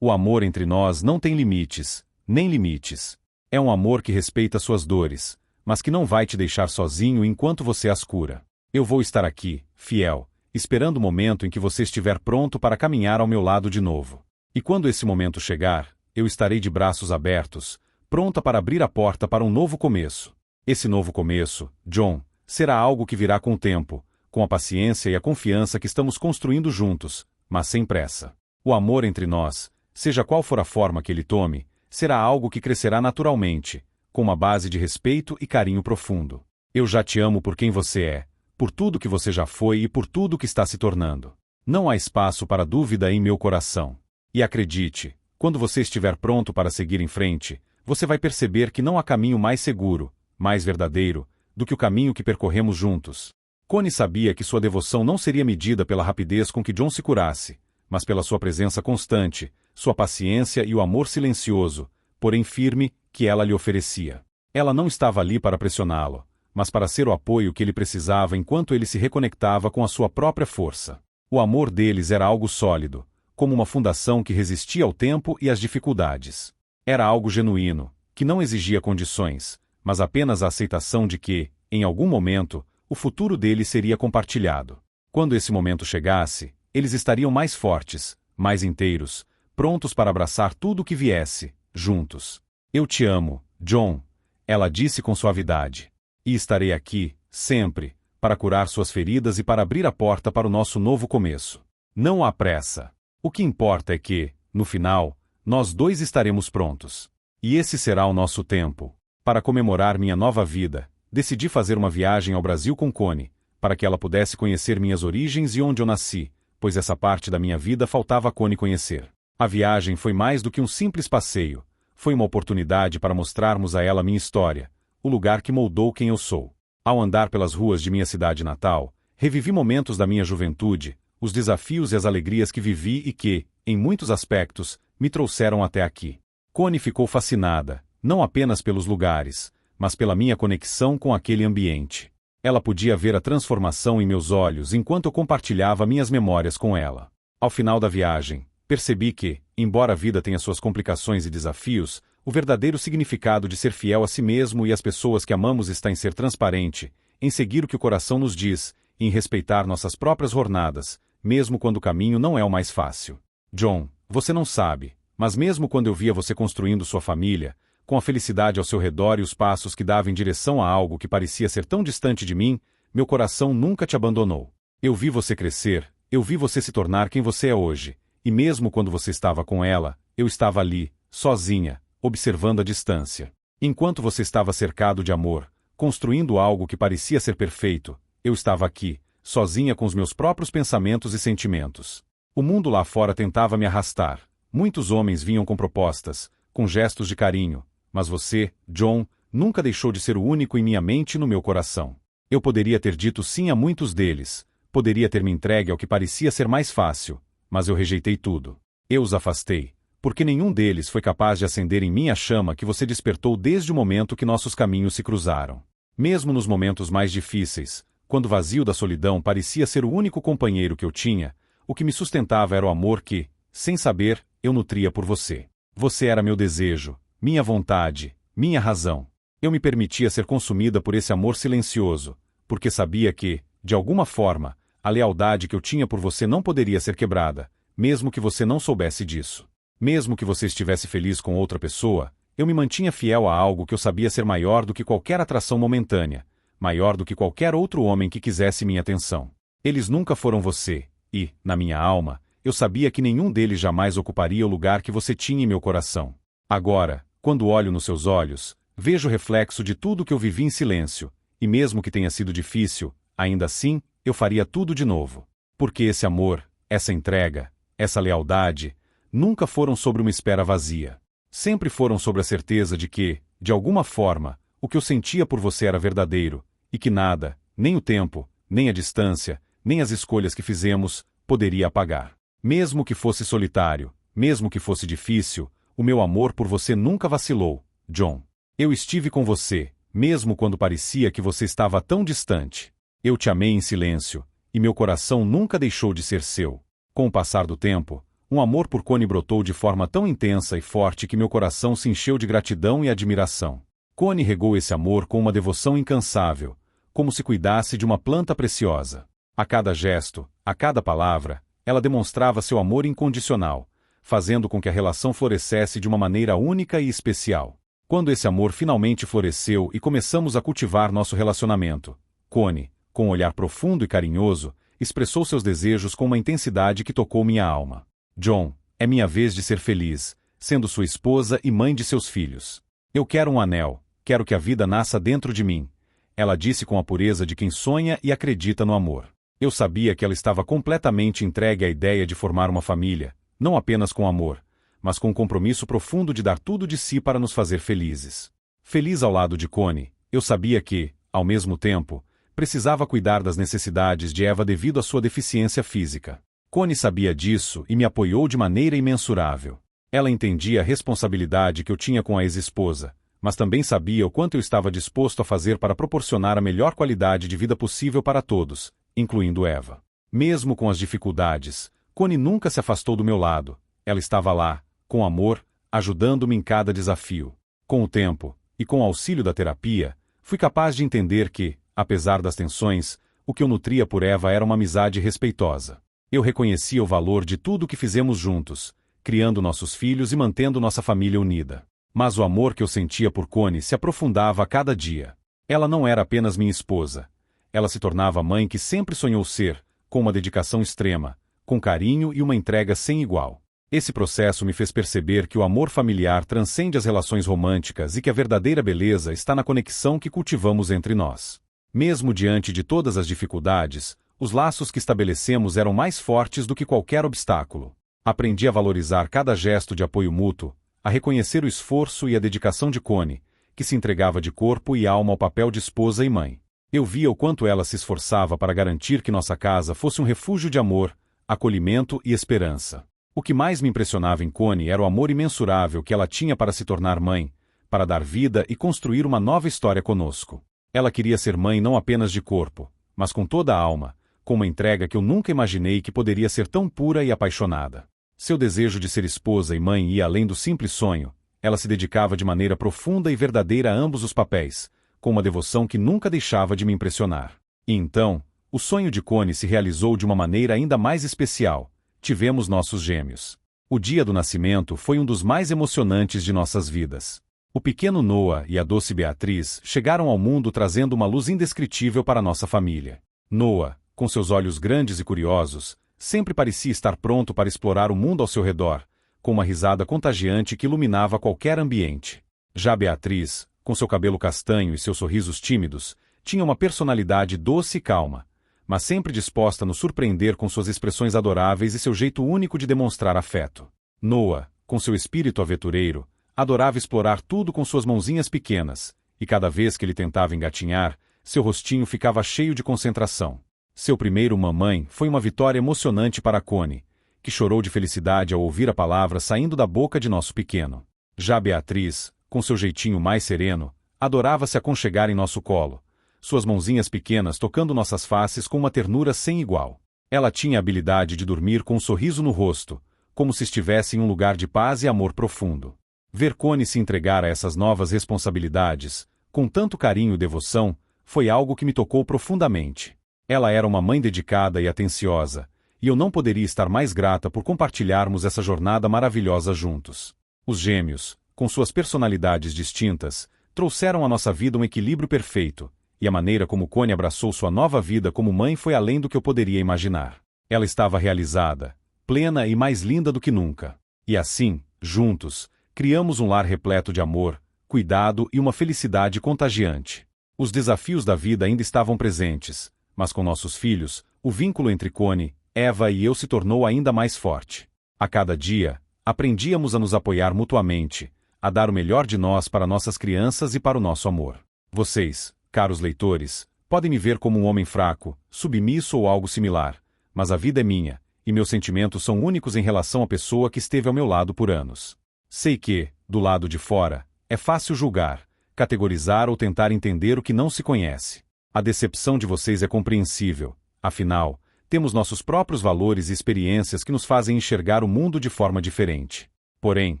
O amor entre nós não tem limites, nem limites. É um amor que respeita suas dores, mas que não vai te deixar sozinho enquanto você as cura. Eu vou estar aqui, fiel, esperando o momento em que você estiver pronto para caminhar ao meu lado de novo. E quando esse momento chegar, eu estarei de braços abertos, pronta para abrir a porta para um novo começo. Esse novo começo, John, será algo que virá com o tempo, com a paciência e a confiança que estamos construindo juntos, mas sem pressa. O amor entre nós, seja qual for a forma que ele tome, será algo que crescerá naturalmente, com uma base de respeito e carinho profundo. Eu já te amo por quem você é, por tudo que você já foi e por tudo que está se tornando. Não há espaço para dúvida em meu coração. E acredite, quando você estiver pronto para seguir em frente, você vai perceber que não há caminho mais seguro, mais verdadeiro, do que o caminho que percorremos juntos. Connie sabia que sua devoção não seria medida pela rapidez com que John se curasse, mas pela sua presença constante, sua paciência e o amor silencioso, porém firme, que ela lhe oferecia. Ela não estava ali para pressioná-lo, mas para ser o apoio que ele precisava enquanto ele se reconectava com a sua própria força. O amor deles era algo sólido, como uma fundação que resistia ao tempo e às dificuldades. Era algo genuíno, que não exigia condições, mas apenas a aceitação de que, em algum momento, o futuro deles seria compartilhado. Quando esse momento chegasse, eles estariam mais fortes, mais inteiros, prontos para abraçar tudo o que viesse, juntos. Eu te amo, John, ela disse com suavidade. E estarei aqui, sempre, para curar suas feridas e para abrir a porta para o nosso novo começo. Não há pressa. O que importa é que, no final, nós dois estaremos prontos. E esse será o nosso tempo. Para comemorar minha nova vida, decidi fazer uma viagem ao Brasil com Connie, para que ela pudesse conhecer minhas origens e onde eu nasci, pois essa parte da minha vida faltava a Connie conhecer. A viagem foi mais do que um simples passeio, foi uma oportunidade para mostrarmos a ela minha história, o lugar que moldou quem eu sou. Ao andar pelas ruas de minha cidade natal, revivi momentos da minha juventude, os desafios e as alegrias que vivi e que, em muitos aspectos, me trouxeram até aqui. Connie ficou fascinada, não apenas pelos lugares, mas pela minha conexão com aquele ambiente. Ela podia ver a transformação em meus olhos enquanto eu compartilhava minhas memórias com ela. Ao final da viagem, percebi que, embora a vida tenha suas complicações e desafios, o verdadeiro significado de ser fiel a si mesmo e às pessoas que amamos está em ser transparente, em seguir o que o coração nos diz, e em respeitar nossas próprias jornadas, mesmo quando o caminho não é o mais fácil. John, você não sabe, mas mesmo quando eu via você construindo sua família, com a felicidade ao seu redor e os passos que davam em direção a algo que parecia ser tão distante de mim, meu coração nunca te abandonou. Eu vi você crescer, eu vi você se tornar quem você é hoje, e mesmo quando você estava com ela, eu estava ali, sozinha, observando a distância. Enquanto você estava cercado de amor, construindo algo que parecia ser perfeito, eu estava aqui, sozinha com os meus próprios pensamentos e sentimentos. O mundo lá fora tentava me arrastar. Muitos homens vinham com propostas, com gestos de carinho, mas você, John, nunca deixou de ser o único em minha mente e no meu coração. Eu poderia ter dito sim a muitos deles, poderia ter me entregue ao que parecia ser mais fácil, mas eu rejeitei tudo. Eu os afastei, porque nenhum deles foi capaz de acender em mim a chama que você despertou desde o momento que nossos caminhos se cruzaram. Mesmo nos momentos mais difíceis, quando o vazio da solidão parecia ser o único companheiro que eu tinha, o que me sustentava era o amor que, sem saber, eu nutria por você. Você era meu desejo, minha vontade, minha razão. Eu me permitia ser consumida por esse amor silencioso, porque sabia que, de alguma forma, a lealdade que eu tinha por você não poderia ser quebrada, mesmo que você não soubesse disso. Mesmo que você estivesse feliz com outra pessoa, eu me mantinha fiel a algo que eu sabia ser maior do que qualquer atração momentânea, maior do que qualquer outro homem que quisesse minha atenção. Eles nunca foram você, e, na minha alma, eu sabia que nenhum deles jamais ocuparia o lugar que você tinha em meu coração. Agora, quando olho nos seus olhos, vejo o reflexo de tudo que eu vivi em silêncio, e mesmo que tenha sido difícil, ainda assim, eu faria tudo de novo. Porque esse amor, essa entrega, essa lealdade, nunca foram sobre uma espera vazia. Sempre foram sobre a certeza de que, de alguma forma, o que eu sentia por você era verdadeiro, e que nada, nem o tempo, nem a distância, nem as escolhas que fizemos, poderia apagar. Mesmo que fosse solitário, mesmo que fosse difícil, o meu amor por você nunca vacilou, John. Eu estive com você, mesmo quando parecia que você estava tão distante. Eu te amei em silêncio, e meu coração nunca deixou de ser seu. Com o passar do tempo, um amor por Connie brotou de forma tão intensa e forte que meu coração se encheu de gratidão e admiração. Connie regou esse amor com uma devoção incansável, como se cuidasse de uma planta preciosa. A cada gesto, a cada palavra, ela demonstrava seu amor incondicional, fazendo com que a relação florescesse de uma maneira única e especial. Quando esse amor finalmente floresceu e começamos a cultivar nosso relacionamento, Connie, com um olhar profundo e carinhoso, expressou seus desejos com uma intensidade que tocou minha alma. John, é minha vez de ser feliz, sendo sua esposa e mãe de seus filhos. Eu quero um anel, quero que a vida nasça dentro de mim. Ela disse com a pureza de quem sonha e acredita no amor. Eu sabia que ela estava completamente entregue à ideia de formar uma família, não apenas com amor, mas com um compromisso profundo de dar tudo de si para nos fazer felizes. Feliz ao lado de Connie, eu sabia que, ao mesmo tempo, precisava cuidar das necessidades de Eva devido à sua deficiência física. Connie sabia disso e me apoiou de maneira imensurável. Ela entendia a responsabilidade que eu tinha com a ex-esposa, mas também sabia o quanto eu estava disposto a fazer para proporcionar a melhor qualidade de vida possível para todos, incluindo Eva. Mesmo com as dificuldades, Connie nunca se afastou do meu lado. Ela estava lá, com amor, ajudando-me em cada desafio. Com o tempo, e com o auxílio da terapia, fui capaz de entender que, apesar das tensões, o que eu nutria por Eva era uma amizade respeitosa. Eu reconhecia o valor de tudo o que fizemos juntos, criando nossos filhos e mantendo nossa família unida. Mas o amor que eu sentia por Connie se aprofundava a cada dia. Ela não era apenas minha esposa. Ela se tornava a mãe que sempre sonhou ser, com uma dedicação extrema, com carinho e uma entrega sem igual. Esse processo me fez perceber que o amor familiar transcende as relações românticas e que a verdadeira beleza está na conexão que cultivamos entre nós. Mesmo diante de todas as dificuldades, os laços que estabelecemos eram mais fortes do que qualquer obstáculo. Aprendi a valorizar cada gesto de apoio mútuo, a reconhecer o esforço e a dedicação de Connie, que se entregava de corpo e alma ao papel de esposa e mãe. Eu via o quanto ela se esforçava para garantir que nossa casa fosse um refúgio de amor, acolhimento e esperança. O que mais me impressionava em Connie era o amor imensurável que ela tinha para se tornar mãe, para dar vida e construir uma nova história conosco. Ela queria ser mãe não apenas de corpo, mas com toda a alma, com uma entrega que eu nunca imaginei que poderia ser tão pura e apaixonada. Seu desejo de ser esposa e mãe ia além do simples sonho. Ela se dedicava de maneira profunda e verdadeira a ambos os papéis, com uma devoção que nunca deixava de me impressionar. E então, o sonho de Connie se realizou de uma maneira ainda mais especial. Tivemos nossos gêmeos. O dia do nascimento foi um dos mais emocionantes de nossas vidas. O pequeno Noah e a doce Beatriz chegaram ao mundo trazendo uma luz indescritível para nossa família. Noah, com seus olhos grandes e curiosos, sempre parecia estar pronto para explorar o mundo ao seu redor, com uma risada contagiante que iluminava qualquer ambiente. Já Beatriz, com seu cabelo castanho e seus sorrisos tímidos, tinha uma personalidade doce e calma, mas sempre disposta a nos surpreender com suas expressões adoráveis e seu jeito único de demonstrar afeto. Noah, com seu espírito aventureiro, adorava explorar tudo com suas mãozinhas pequenas, e cada vez que ele tentava engatinhar, seu rostinho ficava cheio de concentração. Seu primeiro mamãe foi uma vitória emocionante para Connie, que chorou de felicidade ao ouvir a palavra saindo da boca de nosso pequeno. Já Beatriz, com seu jeitinho mais sereno, adorava se aconchegar em nosso colo, suas mãozinhas pequenas tocando nossas faces com uma ternura sem igual. Ela tinha a habilidade de dormir com um sorriso no rosto, como se estivesse em um lugar de paz e amor profundo. Ver Connie se entregar a essas novas responsabilidades, com tanto carinho e devoção, foi algo que me tocou profundamente. Ela era uma mãe dedicada e atenciosa, e eu não poderia estar mais grata por compartilharmos essa jornada maravilhosa juntos. Os gêmeos, com suas personalidades distintas, trouxeram à nossa vida um equilíbrio perfeito, e a maneira como Connie abraçou sua nova vida como mãe foi além do que eu poderia imaginar. Ela estava realizada, plena e mais linda do que nunca. E assim, juntos, criamos um lar repleto de amor, cuidado e uma felicidade contagiante. Os desafios da vida ainda estavam presentes, mas com nossos filhos, o vínculo entre Connie, Eva e eu se tornou ainda mais forte. A cada dia, aprendíamos a nos apoiar mutuamente, a dar o melhor de nós para nossas crianças e para o nosso amor. Vocês, caros leitores, podem me ver como um homem fraco, submisso ou algo similar, mas a vida é minha, e meus sentimentos são únicos em relação à pessoa que esteve ao meu lado por anos. Sei que, do lado de fora, é fácil julgar, categorizar ou tentar entender o que não se conhece. A decepção de vocês é compreensível, afinal, temos nossos próprios valores e experiências que nos fazem enxergar o mundo de forma diferente. Porém,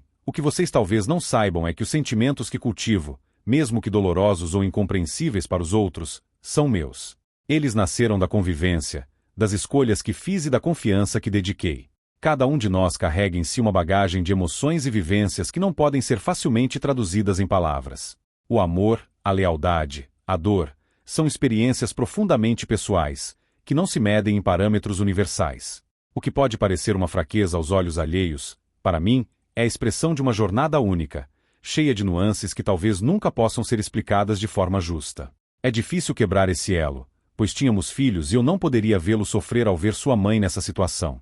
o que vocês talvez não saibam é que os sentimentos que cultivo, mesmo que dolorosos ou incompreensíveis para os outros, são meus. Eles nasceram da convivência, das escolhas que fiz e da confiança que dediquei. Cada um de nós carrega em si uma bagagem de emoções e vivências que não podem ser facilmente traduzidas em palavras. O amor, a lealdade, a dor, são experiências profundamente pessoais, que não se medem em parâmetros universais. O que pode parecer uma fraqueza aos olhos alheios, para mim, é a expressão de uma jornada única, cheia de nuances que talvez nunca possam ser explicadas de forma justa. É difícil quebrar esse elo, pois tínhamos filhos e eu não poderia vê-lo sofrer ao ver sua mãe nessa situação.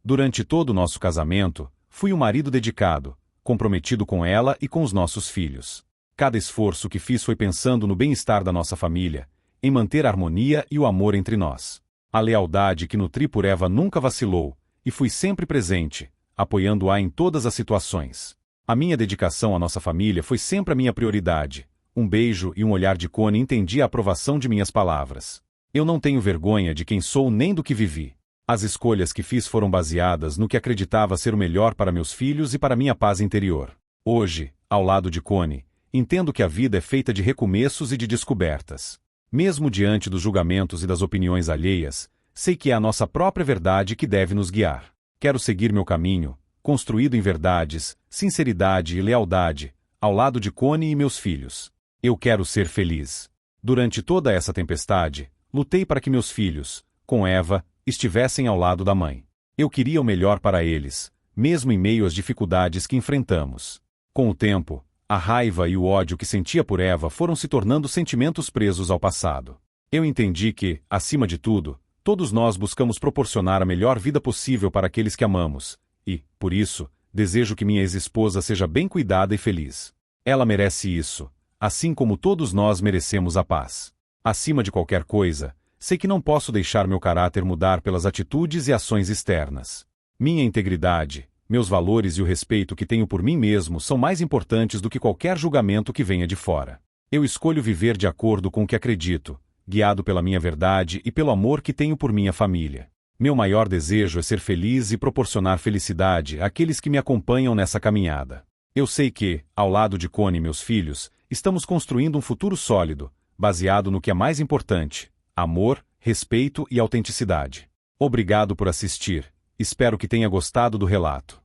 Durante todo o nosso casamento, fui um marido dedicado, comprometido com ela e com os nossos filhos. Cada esforço que fiz foi pensando no bem-estar da nossa família, em manter a harmonia e o amor entre nós. A lealdade que nutri por Eva nunca vacilou, e fui sempre presente, apoiando-a em todas as situações. A minha dedicação à nossa família foi sempre a minha prioridade. Um beijo e um olhar de Connie entendia a aprovação de minhas palavras. Eu não tenho vergonha de quem sou nem do que vivi. As escolhas que fiz foram baseadas no que acreditava ser o melhor para meus filhos e para minha paz interior. Hoje, ao lado de Connie, entendo que a vida é feita de recomeços e de descobertas. Mesmo diante dos julgamentos e das opiniões alheias, sei que é a nossa própria verdade que deve nos guiar. Quero seguir meu caminho, construído em verdades, sinceridade e lealdade, ao lado de Connie e meus filhos. Eu quero ser feliz. Durante toda essa tempestade, lutei para que meus filhos, com Eva, estivessem ao lado da mãe. Eu queria o melhor para eles, mesmo em meio às dificuldades que enfrentamos. Com o tempo, a raiva e o ódio que sentia por Eva foram se tornando sentimentos presos ao passado. Eu entendi que, acima de tudo, todos nós buscamos proporcionar a melhor vida possível para aqueles que amamos, e, por isso, desejo que minha ex-esposa seja bem cuidada e feliz. Ela merece isso, assim como todos nós merecemos a paz. Acima de qualquer coisa, sei que não posso deixar meu caráter mudar pelas atitudes e ações externas. Minha integridade, meus valores e o respeito que tenho por mim mesmo são mais importantes do que qualquer julgamento que venha de fora. Eu escolho viver de acordo com o que acredito, guiado pela minha verdade e pelo amor que tenho por minha família. Meu maior desejo é ser feliz e proporcionar felicidade àqueles que me acompanham nessa caminhada. Eu sei que, ao lado de Connie e meus filhos, estamos construindo um futuro sólido, baseado no que é mais importante: amor, respeito e autenticidade. Obrigado por assistir. Espero que tenha gostado do relato.